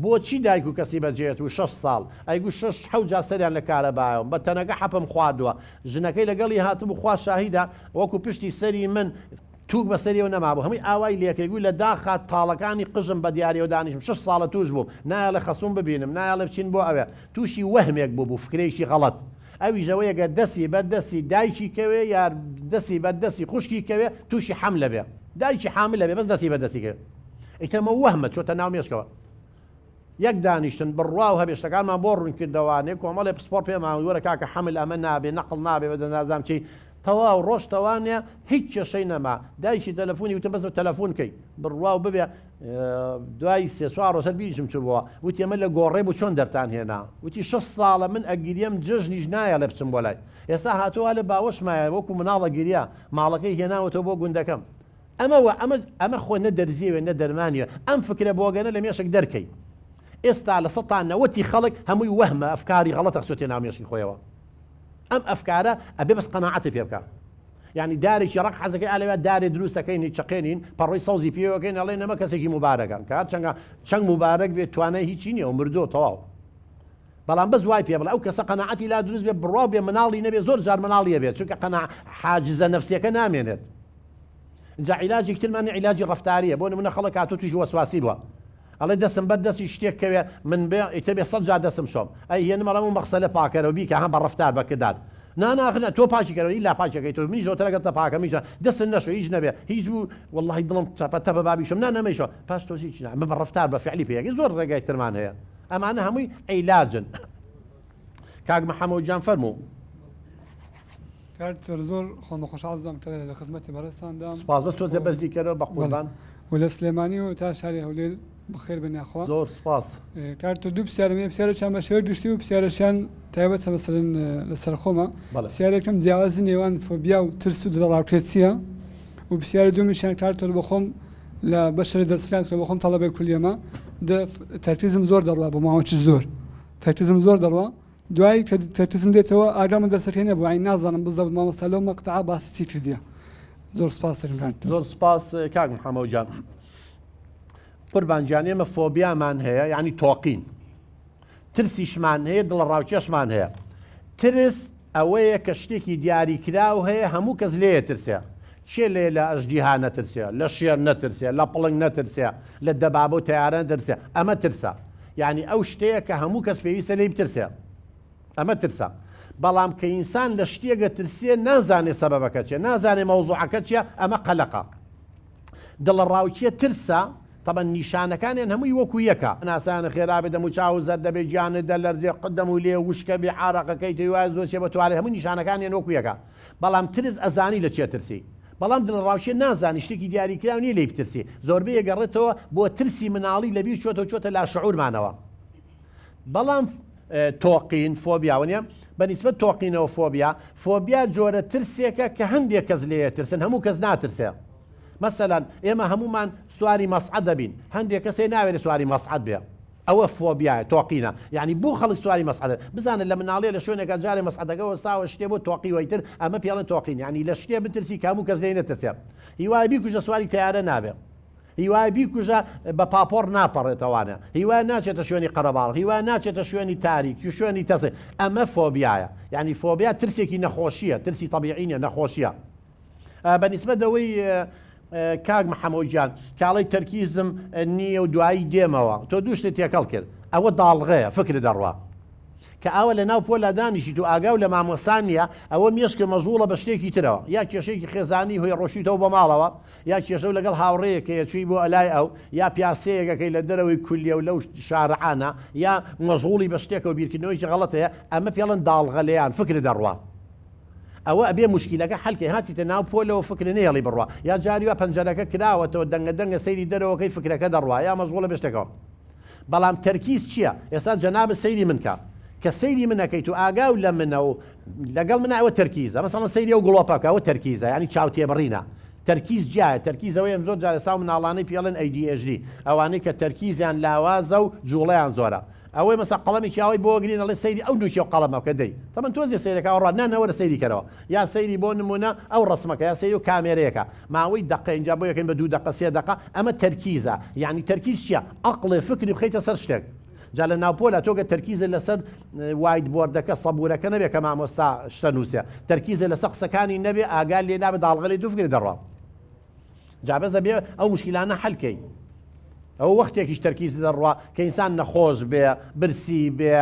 بۆچی دایک و کەسی بەجێت و 6 ساڵ ئەیگو 6 حەوجا سەریان لە کارەبایەوە بە تەنەگە حەپم خواردووە ژنەکەی لەگەڵی هاتبوو خوا شاهیدا وەکو پشتی سەری من توک بەسەریەوە نەمابوو هەمووی ئاوای لێکرێگوی لە داخات تاڵەکانی قژم بە دیارەوە دانیشم 6 ساڵە توش بوو نایە لە خەسوم ببینم نایە لە بچین بۆ ئەوێ تووشی وەهمێک بوو فکرێکی غەڵەت ئەوی ژەوەیەگە دەستی بەردەستی دایکی کەوێ یا دەستی بەردەستی خوشکی کەوێ تووشی حەملە بێ دایکی حاملە بێ بەس دەستی بەردەستی کەوێ ئیتەمە وەهمە چۆتە ناو مێشکەوە یەک دانیشتن بڕوا و هەبێشتەکانمان بۆ ڕوون کردەوانێ کۆمەڵێ پسپۆر پێمان وەرە کاکە حەمل ئەمە نابێ نەقڵ نابێ بە دەنازام چی تەواو ڕۆژتەوانێ هیچ کێشەی نەما دایکی تەلەفۆنی وتم بەس تەلەفۆن کەی بڕوا و ببێ دوای 3-4 ڕۆژ بیرشم چووەوە وتی ئەمە لە گۆڕێ بوو چۆن دەرتان هێنا وتی 6 ساڵە من ئەگیریم جژنیش نایە لە بچم بۆ لای ئێستا هاتووە لە باوەشمایە وەکو مناڵە گیریا ماڵەکەی هێناوەتەوە بۆ گوندەکەم ئەمە خۆ نە دەرزیوێ نە دەرمانیە ئەم فکرە بۆگەنە لە مێشک دەرکەی ئێستا لە 90 خەڵک هەمووی وەهمە ئەفکاری غەڵەتە خسوێتێ ناو مێشکی خۆیەوە ئەم ئەفکارە ئەبێ بەس قەناعەتی پێ بکە یعنی دارێکی ڕق حەزەکەی ئالەوە دارێ دروستەکەین چقێنین پەڕۆی سەوزی پێوەکەین ئەڵێ نەمە کەسێکی مبارەکان کار چەنگ مبارەک بێت توانای هیچی نییە و مردۆ تەواو بەڵام بەس وای پێ بڵێ ئەو کەسە قەناعەتی لا دروست بێ بڕوا بێ مناڵی نەبێ زۆر جار مناڵیە بێت چونکە حاجزە نەفسیەکە نامێنێت اینجا عیلاجی ترمانی عیلاجی ڕەفتاریە بۆ نمونە خەڵک هاتوو تووشی وەسواسی بووە ئەڵێ دەسم بەر دەستی شتێک کەوێ من بێ ئیتە بێ 100 جار دەسم شۆم ئەی هێنمەڵەم و مەخسەلە پاکەرەوە بیکە هەم بە ڕەفتار بەکردار ناناخنە تۆ پاچی کەرەوە ئیلا پاچەکەی تۆ منی ژۆتەرەکەتە پاکە میشە دەستن نەشۆ هیچ نەبێ هیچ بوو وەڵڵاهی دڵم تەپە بە بابیشم نەمەیشەوە پاش تۆ هیچ نە بە ڕەفتار بە فعلی پێیەکی زۆر ڕێگای ترمان هەیە ئەمانە هەمووی عیلاجن کاک محەممەد جان فەرموو کارتر زۆر خۆمە خۆشحاڵم کە لە خزمەتی بەڕێستاندام سپاس بەس تۆ زەبەرزی کەرەوە بە قوربان و لە سلێمانی و تا شاری هەولێر بەخێر بناخوا زۆر سپاس کارتر دوو پرسیارمێ پرسیارێکیان بە شێوەی گشتی و پرسیارەشیان تایبەتە مەسەلەن لەسەر خۆمە پرسیارێکم جیاوازی نێوان فۆبیا و ترس و دڵاوکرێتیە و پرسیارە دومیشیان کارتر بە خۆم لە بەشەری دەرسیان بە خۆم تەڵەبەی کولیەمە تەرکیزم زۆر دەڕوا بۆ ماوەی زۆر تەرکیزم زۆر دەڕوا دوای کە تەرکیزم دێتەوە ئاگامە دەرسەکەی نەبوو ئاین نازانم بزەوت مامۆستا لەو مەقتەعا باسی چی کردیە زۆر سپاس زۆر سپاس کاک محەممەد جان قوربان جان ئێمە فۆبیامان هەیە یعنی تۆقین ترسیشمان هەیە دڵڕاوکێشمان هەیە ترس ئەوەیە کە شتێکی دیاریکراو هەیە هەموو کەس لێیە ترسێ چێ لێ لە ئەژدیها نەترسێ لە شێر نەترسێ لە پڵنگ نەترسێ لە دەبابە و تەیارە نەترسێ ئەمە ترسە یعنی ئەو شتەیە کە هەموو کەس پێویستە لێی بترسێ ئەمە ترسە بەڵام کە ئینسان لە شتێگە ترسێ نازانێ سەبەبەکە چێ نازانێ مەوزوعەکە چیە ئەمە قەلەقە دڵڕاوکیە ترسە طبعا نیشانەکانیان هەمووی وەکو یەکە ناسانە خێرابێ دەم و چاو زەر دەبێت گیانت دەلەرزێ قدەم و لێ وشکە بێ عارەقەکەی تێوای زۆر چێ بەتوانێت هەموو نیشانەکانیان وەکو یەکە بەڵام ترس ئەزانی لە چێ ترسی بەڵام دڵڕاوکیە نازانی شتێکی دیاریکراو نیە لێی بترسی زۆربەی ئەگەڕێتەوە بۆ ترسی مناڵی لەبیر چۆتە لا شعورمانەوە بەڵام تۆقین فۆبیاوەنیە بەنسبەت تۆقینەوە فۆبیا جۆرە ترسێکە کە هەندێک کەس لێیە ترسن هەموو کەس ناترسێ مەسەلەن ئێمە هەمومان سواری مەسعەد دەبین هەندێک کەسێ ناوێت سواری مەسعەد بێ ئەوە فۆبیایە تۆقینە یعنی بوو خەڵک سواری مەسعەد بزانن لە مناڵێ لە شوێنێکە جارێ مەسعەدەکەەوە ساوە شتێ بۆ تۆقیوەیتر ئەمە پێڵێن تۆقین یعنی لە شتێ بترسی هەموو کەس لێ نەترسێ هیوای بیکوژە سواری تەیارە نابێ هیوای بیکوژە بە پاپۆر ناپەڕێتەوانە هیوای ناچێتە شوێنی قەرەباڵ هیوای ناچێتە شوێنی تاریک و شوێنی تەسێ ئەمە فۆبیایە یعنی فۆبیا ترسێکی نەخۆشیە ترسی طبیعینە نەخۆشیە بەنسبەت ئەوەی کاک محەمەدجان کاڵی تەرکیزم نییە و دوایی دێمەوە تۆ دووشتە تێکەڵ کرد ئەوە داڵغەیە فکر دەڕوا کە ئاوە لە ناو پۆلا دانیشیت و ئاگاو لە مامۆسان نیە ئەوە مێشکە مەژوڵە بە شتێکی ترەوە یا کێشەیەکی خێزانی هۆی ڕۆشیتەوە بە ماڵەوە یا کێشە و لەگەڵ هاوڕەیەکەیە چووی بۆ ئەلای ئەو یا پیاسەیەکەکەی لە دەرەوەی کولیە و لەو شارعانە یا مەژوڵی بە شتێکەوە بیرکردنەوەیکی غەڵەتەیە ئەمە پێڵەن داڵغەلەیان فکر دەڕوا ئەوە ئەبێ مشکلەکە حەلکە هاتیتە ناو پۆلەوە فکر نێڵی بڕوا یا جاریوە پەنجەرەکە کراوەتەوە دەنگە سەیری دەرەوەکەی فکرەکە دەڕوا یا مەژغوڵە بێشتەکەەوە بەڵام تەرکیز چییە ئێستا جەناب سەیری منکە کە سەیری منەکەیت و ئاگاو لە منە و لەگەڵ منە ئەوە تەرکیزە مەسەڵەن سەیری و گڵۆپەکە ئەوە تەرکیزە ینی چاو تێبڕینە تەرکیز جایە تەرکیزەوەی ئەم زۆر جارە ساو مناڵانەی پێڵێن ADHD ئەوانەی کە تەرکیزیان لاوازە و جوڵەیان زۆرە ئەوەی مەسا قەڵەمی چاوی بۆ گرین ئەڵێ سەیری ئەو دووچێ و قەڵەمەکە دەی تەمەن تۆزی سەیرەکە ڕات نانەوەرە سەیری کەرەوە یا سەیری بۆ نمونە ئەو ڕسمەکە یا سەیری و کامێرەیەەکە ماوەی دقە اینجا بۆ یەکەین بە 2 دقە 3 دقە ئەمە تەرکیزە یعنی تەرکیز چییە عەقڵێ فکری بخەیتە سەر شتێک جا لە ناوپۆلە تۆگە تەرکیزە لەسەر وایت بۆردەکە سەبورەکە نەبێت کە مامۆستا شتە نووسە تەرکیزە لەسەر قسەکانی نەبێ ئاگال لێ نابێت داڵغەڵی دوو فکری دەڕوا جابەزە بێ ئەو مشکلانە حەلکەی ئەو وەختێکیش تەرکیز دەڕوا کە ئینسان نەخۆش بێ برسی بێ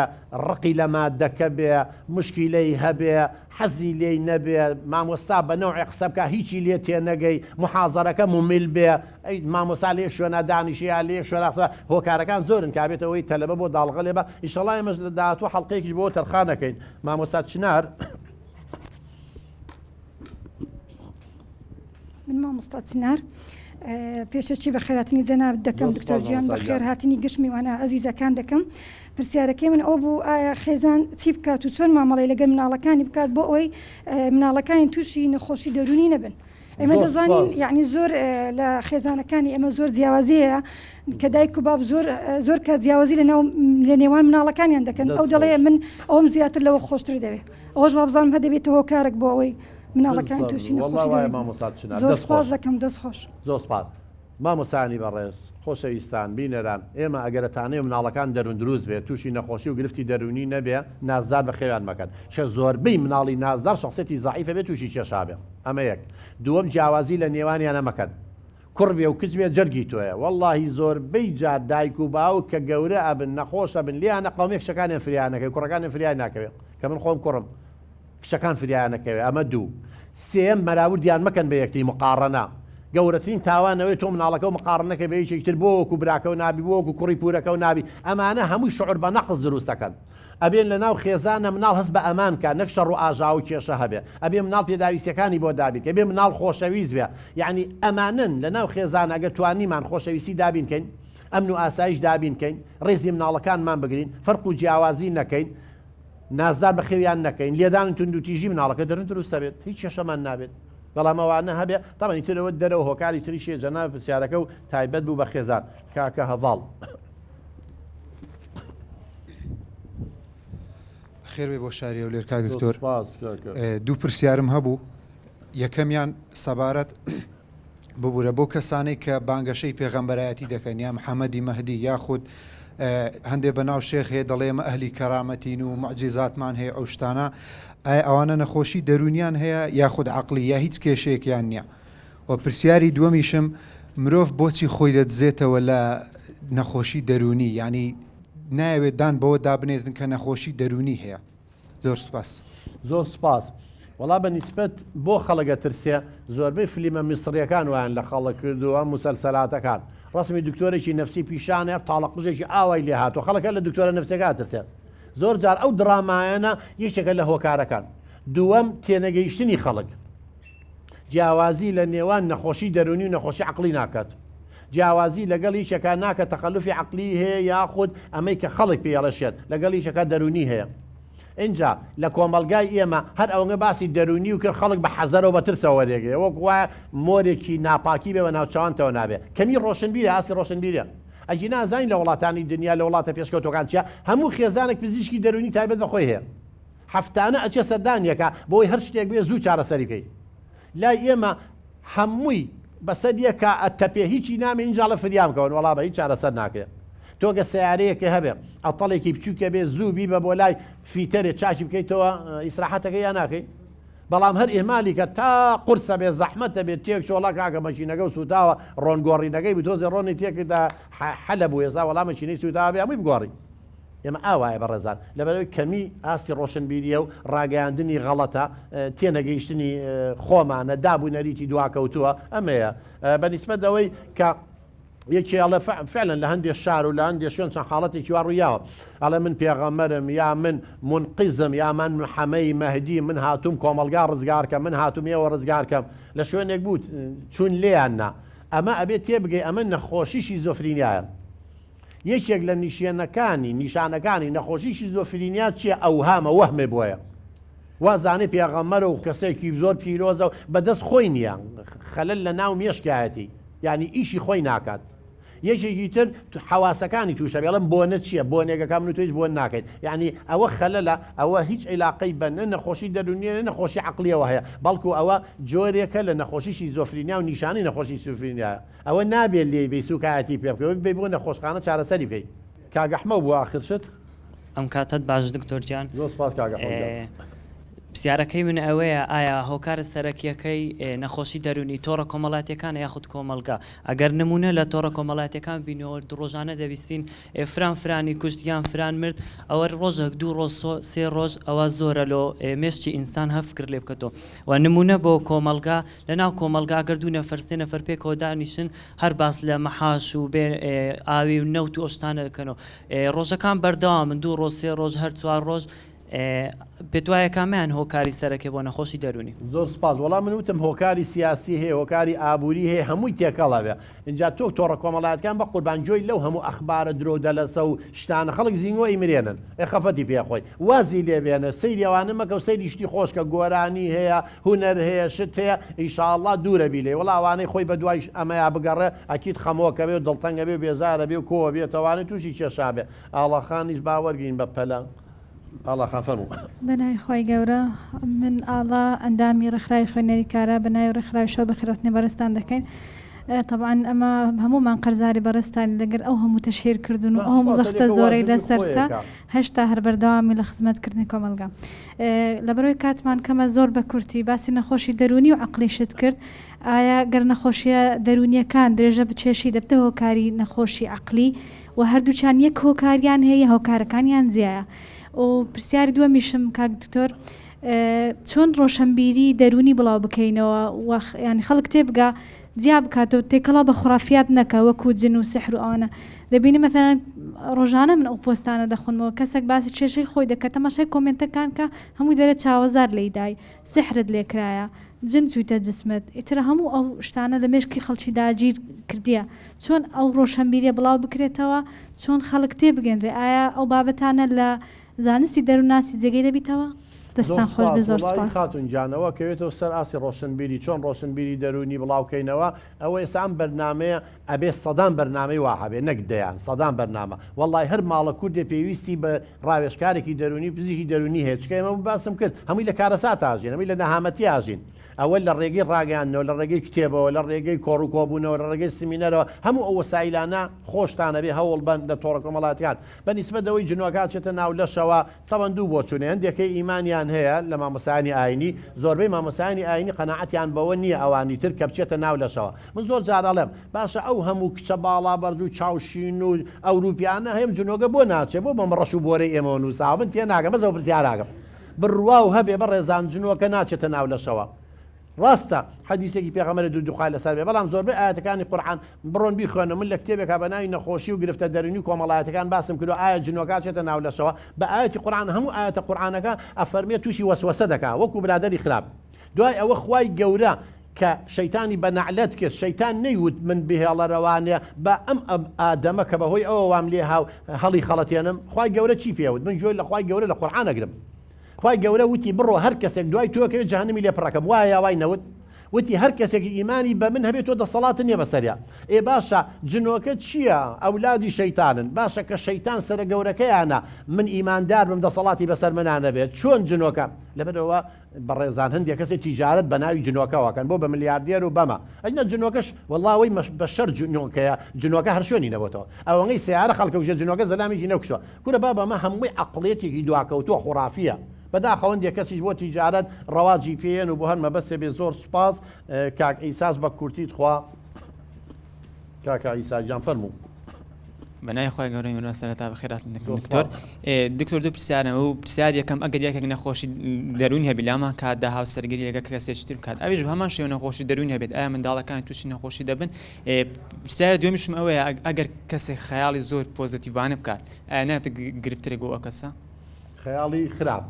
ڕقی لە مادەکە بێ مشکلەی هەبێ حەزی لێی نەبێ مامۆستا بە نەوعی قسە بکە هیچی لێ تێنەگەی محازەرەکە ممیل بێ ئەی مامۆستا لێ شوێنە دانیشەیە لێ شوێنە هۆکارەکان زۆرن کابێتەوەی تەلەبە بۆ داڵغە لێ بە ئیشەڵا ئێمەش لە داهاتوو حەڵقەیەکیش بۆ تەرخانەکەین مامۆستا چنار من مامۆستا چنار پێشەچی بە خێراتنی جەناب دەکەم دکتۆر گیان بە خێرهاتنی گشتمی وانە ئەزیزەکان دەکەم پرسیارەکەی من ئەو بوو ئایا خێزان چی بکات و چۆن مامەڵی لەگەڵ مناڵەکانی بکات بۆ ئەوەی مناڵەکانی تووشی نەخۆشی دەرونی نەبن ئێمە دەزانین یعنی زۆر لە خێزانەکانی ئەمە زۆر جیاوازیەیە کە دایک و باب زۆر کە جیاوازی لە نێوان مناڵەکانیان دەکەن ئەو دەڵێ من ئەوم زیاتر لەوە خۆشتر دەوێت ئەوەش وابزانم هەدەبێت هۆکارێک بۆ ئەوەی مناڵەکان تووشی نەخۆشی زۆر سپاس دەکەم دەست خۆش زۆر سپاس مامۆسانی بەڕێز خۆشەویستان بینەران ئێمە ئەگەرەتانەی و مناڵەکان دەروون دروست بێت تووشی نەخۆشی و گرفتی دەرونی نەبێ نازدار بە خێوان مەکەن چە زۆربەی مناڵی نازدار شخصێتی زعیفە بێت تووشی کێشا بێ ئەمە یەک دووەم جیاوازی لە نێوانیانە مەکەن کوڕ بێ و کچ بێ جەرگی تۆیە وەڵڵاهی زۆربەی جار دایک و باوک کە گەورە ئەبن نەخۆشە بن لیانە قەومێک کچەکانیان فریانەکەی کوڕەکانیان فریان ناکەوێت کە من خۆم کوڕم کچەکان فریانەکەوێت ئەمە دوو سێم مەراوردیان مەکەن بە یەکتی مقارنە گەورەترین تاوانەوەی تۆ مناڵەکە و مقارنەکە بە یەکێکتر بۆ وەکو براکە و نابی بۆ وەکو کوڕی پورەکە و نابی ئەمانە هەمووی شعور بە نەقص دروست دەکەن ئەبێن لە ناو خێزانە مناڵ هەست بە ئەمان کە نەک شەڕ و ئاژا و کێشە هەبێ ئەبێ مناڵ پێداویستەکانی بۆ دابین کە بێ مناڵ خۆشەویست بێ یعنی ئەمانن لە ناو خێزانە ئەگەر توانیمان خۆشەویستی دابینکەین ئەمن و ئاسایش دابینکەین ڕێزی مناڵەکانمان بگرین فەرق و جیاوازی نەکەین نازدار بە خێویان نەکەین لێدان توندوتیژی مناڵەکە دەرن دروستە بێت هیچ کێشەمان نابێت بەڵام ئەوانە هەبێ تاوانی ترەوە دەرەوە هۆکاری تریشێ جەناب پرسیارەکە و تایبەت بوو بە خێزان کاکە هەڤاڵ خێر بۆ شاری ئەولێر کاک دکتۆر دوو پرسیارم هەبوو یەکەمیان سەبارەت ببوورە بۆ کەسانەی کە بانگەشەی پێغەمبەرایەتی دەکەن یا محەممەدی مەهدی یاخود هەندێک بەناو شێخ هەیە دەڵێ ئێمە ئەهلی کەرامەتین و معجزاتمان هەیە ئەو شتانە ئایا ئەوانە نەخۆشی دەرونیان هەیە یاخود عەقلی یا هیچ کێشەیەکیان نییە و پرسیاری دووەمیشم مرۆڤ بۆچی خۆی دەدزێتەوە لە نەخۆشی دەرونی ینی نایەوێت دان بەوە دابنێتن کە نەخۆشی دەرونی هەیە زۆر سپاس زۆر سپاس وەڵا بە نیسبەت بۆ خەڵەکە ترسێ زۆربەی فلیمە میسریەکان وایان لە خەڵک کردووە موسەلسەلاتەکان ڕسمی دکتۆرێکی نەفسی پیشانە تاڵەقژێکی ئاوای لێ هاتووە خەڵەکە لە دکتۆرە نەفسەکە ترسێت زۆر جار ئەو درامایانە یەکێکە لە هۆکارەکان دووەم تێنەگەیشتنی خەڵک جیاوازی لە نێوان نەخۆشی دەرونی و نەخۆشی عەقلی ناکات جیاوازی لەگەڵ هیچێکە ناکە تەخەلوفی عەقلی هەیە یاخود ئەمەی کە خەڵک پێڵەشێت لەگەڵ هیچێکە دەرونی هەیە اینجا لە کۆمەلگای ئێمە هەر ئەوەنگە باسی دەرونی و کرد خەڵک بە حەزەرەوە بە ترسەوە دێگرێت وەک وایە مۆرێکی ناپاکی بێ بە ناوچەوانتەوە نابێت کەمی ڕۆشنبیرە ئاسی ڕۆشنبیرە ئەجی نازانین لە وڵاتانی دنیا لە وڵاتە پێشکەوتەکان چیە هەموو خێزانێک پزیشکی دەرونی تایبەت بەخۆی هەیە هەفتانە ئەچێ سەردانیەکە بۆی هەر شتێک بێ زوو چارەسەری بکەیت لای ئێمە هەمووی بەسەر یەکە ئەتەپێ هیچی نامێ اینجا لە فریام کەون وەڵا بە هیچ چارەسەر ناکرێت تۆگە سیارەیەکە هەبێ ئەتەڵێکی بچووکە بێ زوو بی بە بۆ لای فیتەرێ چاکی بکەیتەوە ئیسراحەتەکە یان ناکەی بەڵام هەر ئێمالی کە تا قورسە بێ زەحمەتە بێت تێک شۆڵا کاکە مەشینەکە و سوتاوە ڕۆنگۆڕینەکەی بتۆزی ڕۆنی تێکدا حەلە بوو ێسا وەڵام مەشینەی سوتاوە بێ هەمووی بگۆڕی ئێمە ئاوایە بەڕێزان لەبەرەوەی کەمی ئاستی ڕۆشنبیریە و ڕاگەیاندنی غەڵەتە تێنەگەیشتنی خۆمانە دابوونەریتی دواکەوتووە ئەمەیە بەنسبەت ئەوەی کە یەکی ئەڵێ فعلەن لە هەندێک شار و لە هەندێک شوێن چەند حاڵەتێکی وا ڕوویاوە ئەڵێ من پێغەمبەرم یا من منقیزم یا من محەمەی مەهدی من هاتووم کۆمەلگا ڕزگارکەم من هاتووم ئێوە ڕزگارکەم لە شوێنێک بوو چوون لێیاننا ئەمە ئەبێت تێبگەی ئەمە نەخۆشیشی زۆفرینیایە یەکێک لە نیشانەکانی نەخۆشیشی زۆفرینیا چیە ئەوهامە وەهمێ بۆیە وازانێ پێغەمبەر و کەسێکی زۆر پیرۆزە و بەدەست خۆی نییە خەلەل لە ناو مێشکایەتی یعنی ئیشی خۆی ناکات یەکێکی تر حواسەکانی تووشە بێڵم بۆنە چییە بۆنێگەکەم و تویش بۆن ناکەیت یعنی ئەوە خەلەلە ئەوە هیچ عیلاقەی بە نەخۆشی دەرونیە نەخۆشی عقلیەوە هەیە بەڵکو ئەوە جۆرێکە لە نەخۆشیشی زۆفرینیا و نیشانی نەخۆشی سوفرینیایە ئەوە نابێت لێ بێ سوکایەتی پێ بکەوە بێ بۆ نەخۆشخانە چارەسەری بکەیت کاگەحمە بوو ئاخرشت ئەم کاتت باش دکتۆر گیان زۆر سپاس کاگەحمە پرسیارەکەی من ئەوەیە ئایا هۆکارە سەرەکیەکەی نەخۆشی دەرونی تۆڕە کۆمەڵاتیەکان یاخود کۆمەلگا ئەگەر نمونە لە تۆڕە کۆمەڵاتیەکان بینەوە ڕۆژانە دەویستین فران فرانی کوشتیان فران مرد ئەوە ڕۆژێک دوو ڕۆژ سێ ڕۆژ ئەوە زۆرە لۆ مێشتی ئینسان هەفکر لێ بکەتەوە و نمونە بۆ کۆمەلگا لە ناو کۆمەلگا گردوو نەفەر سێ نەفەر پێکەوە دانیشن هەر باس لە مەحاش و بێ ئاوی و نەوت و ئۆشتانە دەکەنەوە ڕۆژەکان بەردەوام من دوو ڕۆژ سێ ڕۆژ هەر چوار ڕۆژ پێت وایە کامیان هۆکاری سەرەکێ بۆ نەخۆشی دەرونی زۆر سپاس وەڵام من وتم هۆکاری سیاسی هەیە هۆکاری ئابووری هەیە هەمووی تێکەڵا بێ اینجا تۆ تۆڕە کۆمەڵایەتەکان بە قوربانجۆی لەو هەموو ئەخبارە درۆ دەلەسە و شتانە خەڵک زیینەوەی مرێنن خەفەتی پێخۆی وازی لێبێنە سەیری ئەوانە مەکە و سەیری شتی خۆشکە گۆرانی هەیە هونەر هەیە شت هەیە ئینشاءڵڵا دوورە بی لێ وەڵا ئەوانەی خۆی بە دوای ئەمەیا بگەڕێ ئەکید خەمۆکە بێ و دڵتەنگە بێ و بێزارە بێ و کۆوە بێتەوانێ تووشی کێشا بێ ئاڵەخانیش باوەرگین بە پەلە الله خافەرموو بەناوی خۆی گەورە من ئاڵا ئەندامی ڕێکخراوی خوێنەری کارە بەناوی ڕێکخراوی شەو بەخێرەتنی بەڕێستان دەکەین طبعا ئەمە هەمومان قەرزاری بەڕێستانی لەگەر ئەو هەموو تەشیر کردن و ئەو مزەختە زۆرەی لەسەرتە هەشتا هەر بەردەوامی لە خزمەتکردنی کۆمەلگا لەبەرەوەی کاتمان کەمە زۆر بە کورتی باسی نەخۆشی دەرونی و عەقلیشت کرد ئایا گەر نەخۆشیە دەرونیەکان درێژە بچێشی دەبتە هۆکاری نەخۆشی عەقلی و هەردووچان یەک هۆکاریان هەیە هۆکارەکانیان جیایە و پرسیاری دووەمیشم کاک دکتۆر چۆن ڕۆشنبیری دەرونی بڵاو بکەینەوە ینی خەڵک تێبگا جیا بکاتەوە تێکەڵا بە خوڕافیات نەکە وەکو جن و سحر و ئەوانە دەبینی مەثەلاً ڕۆژانە من ئەو پۆستانە دەخونمەوە کەسێک باسی کێشەی خۆی دەکات تەماشای کۆمنتەکان کە هەمووی دەرێت چاوەزار لێدای سحرت لێکرایە جن چوویتە جسمت ئیتر هەموو ئەو شتانە لە مێشکی خەڵکی داگیر کردیە چۆن ئەو ڕۆشنبیریە بڵاو بکرێتەوە چۆن خەڵک تێبگەنرێ ئایا ئەو بابەتانە لە زانستی دەروناسی جێگەی دەبیتەوە دەستان خۆش بە زۆر سپاس خاتونجانەوە کەوێتەوە سەر ئاسی ڕۆشنبیری چۆن ڕۆشنبیری دەرونی بڵاوکەینەوە ئەوە ئێسام بەرنمەیە ئەبێ سەدان بەرنمەی وهابێ نەک دەیان سەدان بەرنامە وەڵی هەر ماڵە کوردێ پێویستی بە ڕاوێژکارێکی دەرونی پزیکی دەرونی هەیە چکەمە باسم کرد هەمووی لە کارەسات ئاژین هەمووی لە نەهامەتی ئاژین ئەوە لە ڕێگەی ڕاگەیانەوە لە ڕێگەی کتێبەوە لە ڕێگەی کۆڕووکۆبوونەوە لە ڕێگەی سمینەرەوە هەموو ئەو وەسایلانە خۆشتانە بێ هەوڵ بن لە تۆڕە کۆمەڵاتیان بەنسبەتەوەی جنۆکات چێتە ناو لەشەوە تەوەن دوو بۆ چوونێ هەندێکەکەی ئیمانیان هەیە لە مامۆسایانی ئاینی زۆربەی مامۆسایانی ئاینی قەناعەتیان بەوە نییە ئەوانی تر کە بچێتە ناو لەشەوە من زۆر جار ئەڵێم باشە ئەو هەموو کچە باڵا بەرز و چاوشین و ئەوروپیانە هەم جنۆگە بۆ ناچێت بۆ بەم ڕەش و بۆرەی ئێمە نووساوە من تێ ناگەم بەزەوە پرسیاراگەم بڕوا و هەبێ بە ڕێزان جنۆکە ناچێتە ناو لەشەوە ڕاستە حەدیسێکی پێغەمبەر دووخای لەسەر بێ بەڵام زۆربەی ئاەتەکانی قورئان بڕۆن بیخوێنە من لە کتێبێکا بە ناوی نەخۆشی و گرفتە دەرونی کۆمەڵایەتەکان باسم کردو ئایا جنۆکات چێتە ناو لەشەوە بە ئاەتی قورئان هەموو ئاەتە قورئانەکە ئەفەرمێت تووشی وەسوەسە دەکات وەکو برادەری خراپ دوای ئەوە خوای گەورە کە شەیتانی بە نەعلەت کرد شەیتان نەیوت من بهێڵەرەوانێ بە ئەم ئادەمە کە بەهۆی ئەوە وام لێ هاو هەڵی خەڵەتێنم خوای گەورە چی پێوت من جۆی لە خوای گەورە لە قورئان ئەگرم خوای گەورە وتی بڕۆ هەر کەسێک دوای تۆکەوێت جەهەنەمی لێ پڕەکەم وایە وای نەوت وتی هەر کەسێکی ئیمانی بە من هەبێت تۆ دەسەڵات نییە بەسەریا ئێ باشە جنۆکە چییە ئەولادی شەیتانن باشە کە شەیتان سەرە گەورەکەیانە من ئیماندار بم دەسەڵاتی بەسەر منانە بێت چۆن جنۆکە لەبەرەوە بەڕێزان هەندێک کەسێک تیجارەت بە ناوی جنۆکەوەکەن بۆ بە ملیاردێر و بەمە ئەجنە جنۆکەش وەڵاوی بە شەر جنۆکەیە جنۆکە هەر شوێنی نەبوتەوە ئەوەی سیارە خەڵکە وژە جنۆکە زەلامێکی نەکشوە کورە با بەمە هەمووی عەقڵێتێکی دواکەوتووە خوڕافیە بەداخەوەندێک کەسیش بۆ تیجارەت ڕەواجی پێێن و بۆ هەر مەبەستێ بێ زۆر سوپاس کاک ئیساس بە کورتیت خوا کاک ئیسا گیان فەرموو بەنای خۆی گەورەی میوە سەرەتا بەخێرات دکتۆر دکتۆر دوو پرسیارەوە و پرسیار یەکەم ئەگەر یەکێک نەخۆشی دەرونی هەبی لامان کات داهاو سەرگەری لەگە کەسێکی تر بکات ئەویش بە هەمان شێوە نەخۆشی دەرونی هەبێت ئایا منداڵەکان تووشی نەخۆشی دەبن پرسیارە دوێمیشم ئەوەیە ئەگەر کەسێک خەیاڵی زۆر پۆزتیڤانە بکات ئایا ناتە گرفتەرێک بۆ ئەو کەسە خەیاڵی خراپ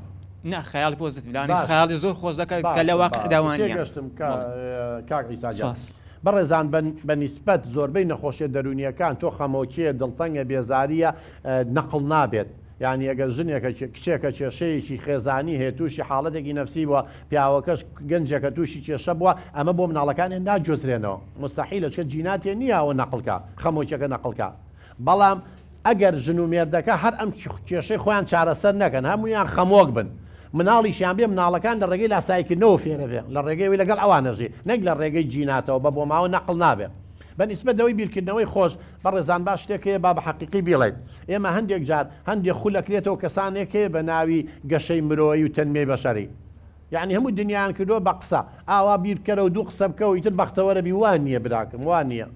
نه خەیاڵی پۆزتیڤ خەیاڵی زۆر خۆش دەکات کە لە واقعداوانە کاک ئیسا بەڕێزان بە نیسبەت زۆربەی نەخۆشیە دەرونیەکان تۆ خەمۆکیە دڵتەنگە بێزاریە نەقڵ نابێت یعنی ئەگەر ژنێکە کچێکە کێشەیەکی خێزانی هەیە تووشی حاڵەتێکی نەفسی بووە پیاوەکەش گەنجێکە تووشی کێشە بووە ئەمە بۆ مناڵەکانیان ناجۆزرێنەوە مستحیلە چکە جیناتێ نییە ئەوە نەقڵکە خەمۆکیەکە نەقڵکە بەڵام ئەگەر ژن و مێردەکە هەر ئەم کێشەی خۆیان چارەسەر نەکەن هەمویان خەمۆک بن مناڵیشیان بێ مناڵەکان لە ڕێگەی لاسایکردنەوە فێرە بێ لە ڕێگەی لەگەڵ ئەوانەژی نەک لە ڕێگەی جیناتەوە بە بۆ ماوە نەقڵ نابێت بەنسبەتەوەی بیرکردنەوەی خۆش بەڕێزان باش شتێکەیە با بە حەقیقی بڵێت ئێمە هەندێک جار هەندێک خولەکرێتەوە کەسانێکەیە بە ناوی گەشەی مرۆیی و تەنمەی بەشەری یعنی هەموو دنیایان کردووە بە قسە ئاوا بیرکەرە و دوو قسە بکە و ئیتر بەختەوەرە بی وان نییە براکەم وان نییە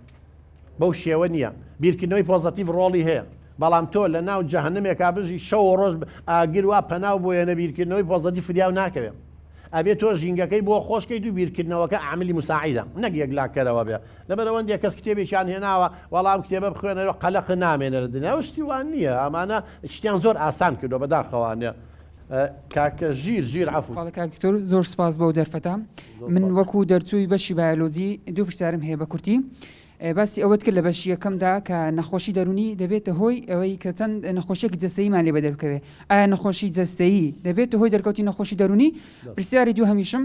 بەو شێوە نییە بیرکردنەوەی پۆزتیڤ ڕۆڵی هەیە بەڵام تۆ لە ناو جەهەنەمێکا بژی شەو ڕۆژ ئاگر وا پەناو بۆیە بیرکردنەوەی پۆزتیڤ فریاو ناکەوێت ئەبێت تۆ ژینگەکەی بۆ خۆشکەیت و بیرکردنەوەکە عاملی مساعیدە نەک یەکلاکەرەوە بێ لەبەرەوەندێک کەس کتێبێکیان هێناوە وەڵام کتێبە بخوێنەوە قەلەق نامێنە لە دنیا شتی وان نییە ئەمانە شتیان زۆر ئاسان کردو بەداخەوانێ کاکە ژیر عفو کاکتۆر زۆر سپاس بەو دەرفەتە من وەکو دەرچووی بەشی بایۆلۆجی دوو پرسیارم هەیە بە کورتی باسی ئەوەت کرد لە بەشی یەکەمدا کە نەخۆشی دەرونی دەبێتە هۆی ئەوەی کە چەند نەخۆشیێکی جەستەییمان لێ بەدەر بکەوێت ئایا نەخۆشی جەستەیی دەبێتە هۆی دەرکەوتی نەخۆشی دەرونی پرسیاری دوو هەمیشم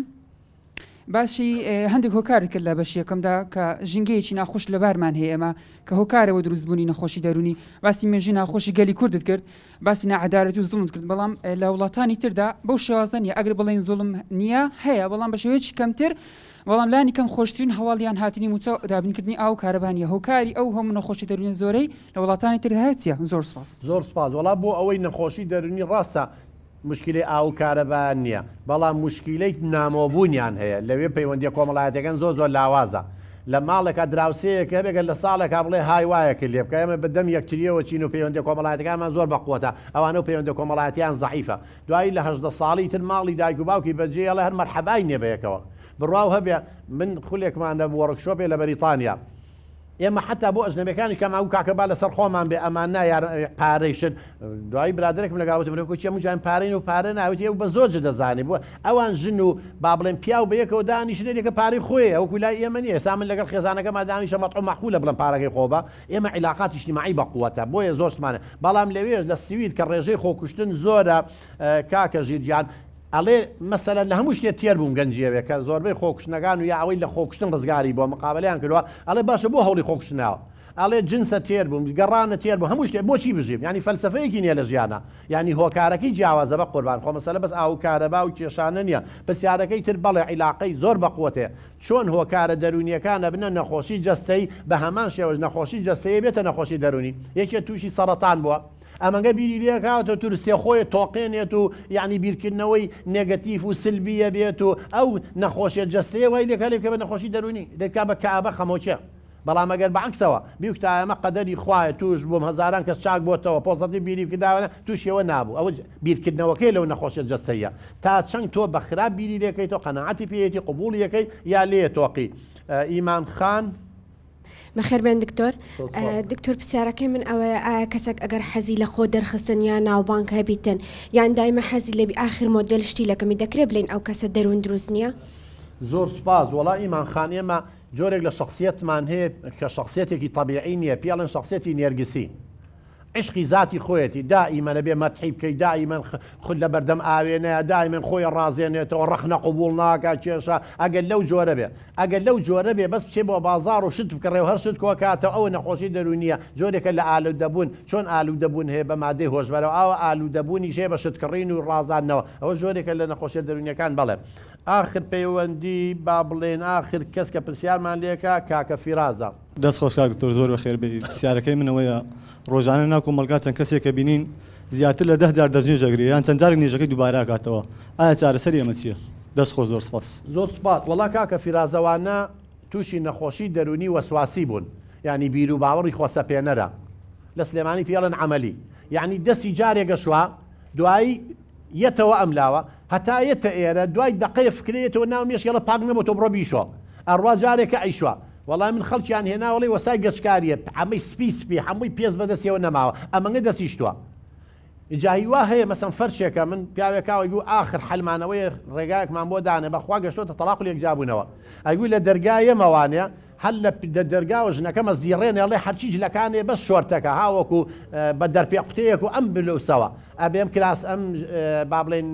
باسی هەندێک هۆکاری کرد لە بەشی یەکەمدا کە ژینگەیەکی ناخۆش لە بارمان هەیە ئەمە کە هۆکارەوە دروستبوونی نەخۆشی دەرونی باسی مێژوی ناخۆشی گەلی کوردت کرد باسی نەعەدالەتی و زوڵمت کرد بەڵام لە وڵاتانی تردا بەو شێوازە نیە ئەگەر بڵێن زوڵم نییە هەیە بەڵام بە شێوەیەکی کەمتر بەڵام لانی کەم خۆشترین هەواڵیان هاتنی موچە دابینکردنی ئاو کارەبانیە هۆکاری ئەو هەموو نەخۆشی دەرونی زۆرەی لە وڵاتانی تر هەیە زۆر سپاس زۆر سپاس وڵا بۆ ئەوەی نەخۆشی دەرونی ڕاستە مشکلی ئاو کارەبان نییە بەڵام مشکلەی نامۆبوونیان هەیە لەوێ پەیوەندی کۆمەڵایەتەکان زۆر لاوازە لە ماڵێکە دراوسەیەکە بێگەن لە ساڵێکا بڵێ های وایەکە لێ بکە ئێمە بەدەم یەکتریەوە چین و پەیوەندی کۆمەڵایەتەکانمان زۆر بەقووەتە ئەوانە و پەیوەندی کۆمەڵایەتیان زەعیفە دوایی لە 18 ساڵی تر ماڵی دایک و باوکی بەجێ ئەڵێ هەر مەرحەبای نییە بەیەکەوە بڕاو هەبێ من خولێکمان لە وەڕکشۆپێ لە بەریتانیا ئێمە حتا بۆ ئەژنەبەکانی کەم ئەو کاکەبا لەسەر خۆمان بێ ئەمان نایار پارەیشت دوایی برادێکم لەگاوتم چی هەمووجان پارەین و پارە ناوێتی ئەو بە زۆرج دەزانێ بووە ئەوان ژن و با بڵێن پیاو بەیەکەوە دانیشتێکە پارەی خۆی ئەو کولای ئێمە نیە سامن لەگەڵ خێزانەکەما دانیشە مەطعوم مەحمولە بڵم پارەکەی خۆبە ئێمە عیلاقاتی اجتماعی بەقووەتە بۆیە زۆرمانە بەڵام لەوێش لە سوید کە ڕێژەی خۆکوشتن زۆرە کاکە ژیرجان ئەڵێ مەسەلە لە هەموو شتێ تێر بووم گەنجیەوێ کە زۆربەی خۆکوشتنەکان و یا ئەوەی لە خۆکوشتن ڕزگاری بۆ مقابلیان کردووە ئەڵێ باشە بۆ هەوڵی خۆکوشتناوە ئەڵێ جنسە تێر بووم گەڕانە تێر بوو هەموو شتێ بۆچی بژیم ینی فەلسفەیەکی نییە لە ژیانە ینی هۆکارەکەی جیاوازە بە قوربان خۆ مەسەلە بەس ئاو کارەبا و کێشانە نییە پرسیارەکەی تر بەڵێ عیلاقەی زۆر بەقوتێ چۆن هۆکارە دەرونیەکانە بنە نەخۆشی جەستەی بە هەمان شێوەش نەخۆشی جەستەیە بێتە نەخۆشی دەرونی یەکێ تووشی سەرەتان بووە ئەمەگە بیری لێکاتە تورسێ خۆی تۆقێنێت و یعنی بیرکردنەوەی نێگەتیف و سلبیە بێت و ئەو نەخۆشیە جەستەیە وای لێکە لێکە بە نەخۆشی دەرونی دەکا بە کابە خەمۆکیە بەڵام ئەگەر بەعکسەوە بیوکتە ئەمە قەدەری خوایە توش بووم هەزاران کەس چاک بۆتەوە پۆزەتی بیری کرداوە تووشیەوە نابوو ئەوە بیرکردنەوەکەی لەو نەخۆشیە جەستەیە تا چەند تۆ بە خراپ بیری لێکەیتەوە قەناعەتی پێیەتی قبوڵی یەکەی یا لێ تۆقی ئیمان خان بەخێربێن دکتۆر دکتۆر پرسیارەکەی من ئەوەیە ئایا کەسێک ئەگەر حەزی لە خۆ دەرخستن یا ناوبانک هەبیتن یان دایمە حەزی لەبی آخر مۆدل شتی لەکەمی دەکرێت بڵێن ئەو کەسە دەروون دروست نییە زۆر سپاس وەڵا ئیمان خان ئێمە جۆرێک لە شخصیتمان هەیە کە شخصیتێکی طبیعی نییە پیاڵن شخصیەتی نێرگسی عشقی ذاتی خۆیەتی دائیمە لەبێ مەتحی بکەی دائیمەن خود لە بەردەم ئاوێنەیە دائیمەن خۆی ڕازێنێتەوە ڕەخنە قبوڵ ناکات کێشە ئەگەر لەو جۆرە بێ ئەگەر لەو جۆرە بێ بەس بچێ بۆ بازار و شت بکڕێ و هەر شت کۆکاتەوە ئەوە نەخۆشی دەرونیە جۆرێکە لە ئالوودەبوون چۆن ئالوودەبوون هەیە بە مادەی هۆشبەرەوە ئاوە ئالوودەبوونی ژێ بە شتکڕین و ڕازاندنەوە ئەوە جۆرێکە لە نەخۆشیە دەرونیەکان بەڵێ آخر پەیوەندی با بڵێن آخر کەس کە پرسیارمان لێکە کاکە فیرازە. دەست خۆش کاک دکتۆر زۆر بەخێر بێ. پرسیارەکەی منەوەیە ڕۆژانە ناو کۆمەلگا چەند کەسێک کە بینین زیاتر لە 10 جار دەستنوێژ ئەگرێ یان چەند جارێک نوێژەکەی دووبارە ئاکاتەوە. ئایا چارەسەری ئەمە چییە؟ دەست خۆش زۆر سپاس. زۆر سپاس. وەڵا کاکە فیرازەوانە تووشی نەخۆشی دەرونی وەسواسی بوون. یعنی بیر و باوەڕی خۆسەپێنەرە. لە سلێمانی پێڵەن عەمەلی. یعنی دەستی جارێکە شووە دوایی یەتەوە ئەملاوە هەتا یەتە ئێرە دوای دقەیە فکرێتەوە ناو مێشکێڵە پاک نەبوو تۆ بڕۆ بیشۆ. ئەڕوا جارێکە ئەیشوە. وەڵام من خەڵکیان هێنا وڵی وەسای گەشتکاریە هەمووی سپی هەمووی پێز بەدەستیەوە نەماوە ئەمەنگە دەستیشتووە. جاهی وا هەیە مەسەن فەرشێکە من پیاوێکاوە گو آخر حلمانەوەی ڕێگایەکمان بۆ دانێ بەخوا گەشتۆتە تەلاق و لێکجابوونەوە. ئەگوی لە دەرگایەمەوانەیە هەل لە دەرگاوە ژنەکە مەزیڕێنێ ئەڵێ هەرچی جلەکانێ بەس شۆرتەکە هاوەکو بە دەرپێ قوتەیەک و ئەم بلوسەوە ئەبێم کراس ئەم با بڵێن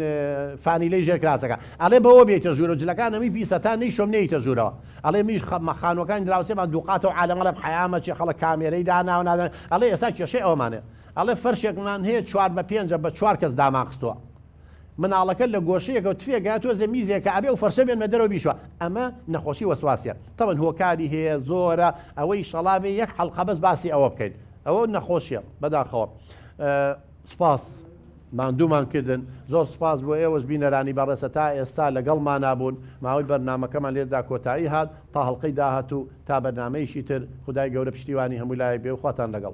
فانیلەی ژێر کراسەکە ئەڵێ بەوە بێتە ژوورە جلەکان ئەمی پیسەتا نەیشۆم نەیتە ژوورەوە ئەڵێ میش مەخانوەکانی دراوسێمان دووقاتەوە عالەمە لەم حەیامە چی خەڵک کامێرەی داناوە نازانێت ئەڵێ ئێستا کێشەی ئەومانێ ئەڵێ فەرشێکمان هەیە 4 بە 5 بە 4 کەس داماخستووە مناڵەکە لە گۆشەیەکە و تفێگا تۆزە میزێکە ئەبێ و فەرشە بێنمە دەرەوە بیشوە ئەمە نەخۆشی وەسواسیە تەمەن هۆکاری هەیە زۆرە ئەوەی شەڵابێ یەک حەڵقە بەس باسی ئەوە بکەیت ئەوە نەخۆشیە بەداخەوە سپاس ماندوومان کردن زۆر سپاس بۆ ئێوەش بینەرانی بەڕێسە تا ئێستا لەگەڵمان نابوون ماوەی بەرنامەکەمان لێردا کۆتایی هات تا هەڵقەی داهاتوو تا بەرنامەیەشی تر خودای گەورە پشتیوانی هەموو لای بێ و خواتان لەگەڵ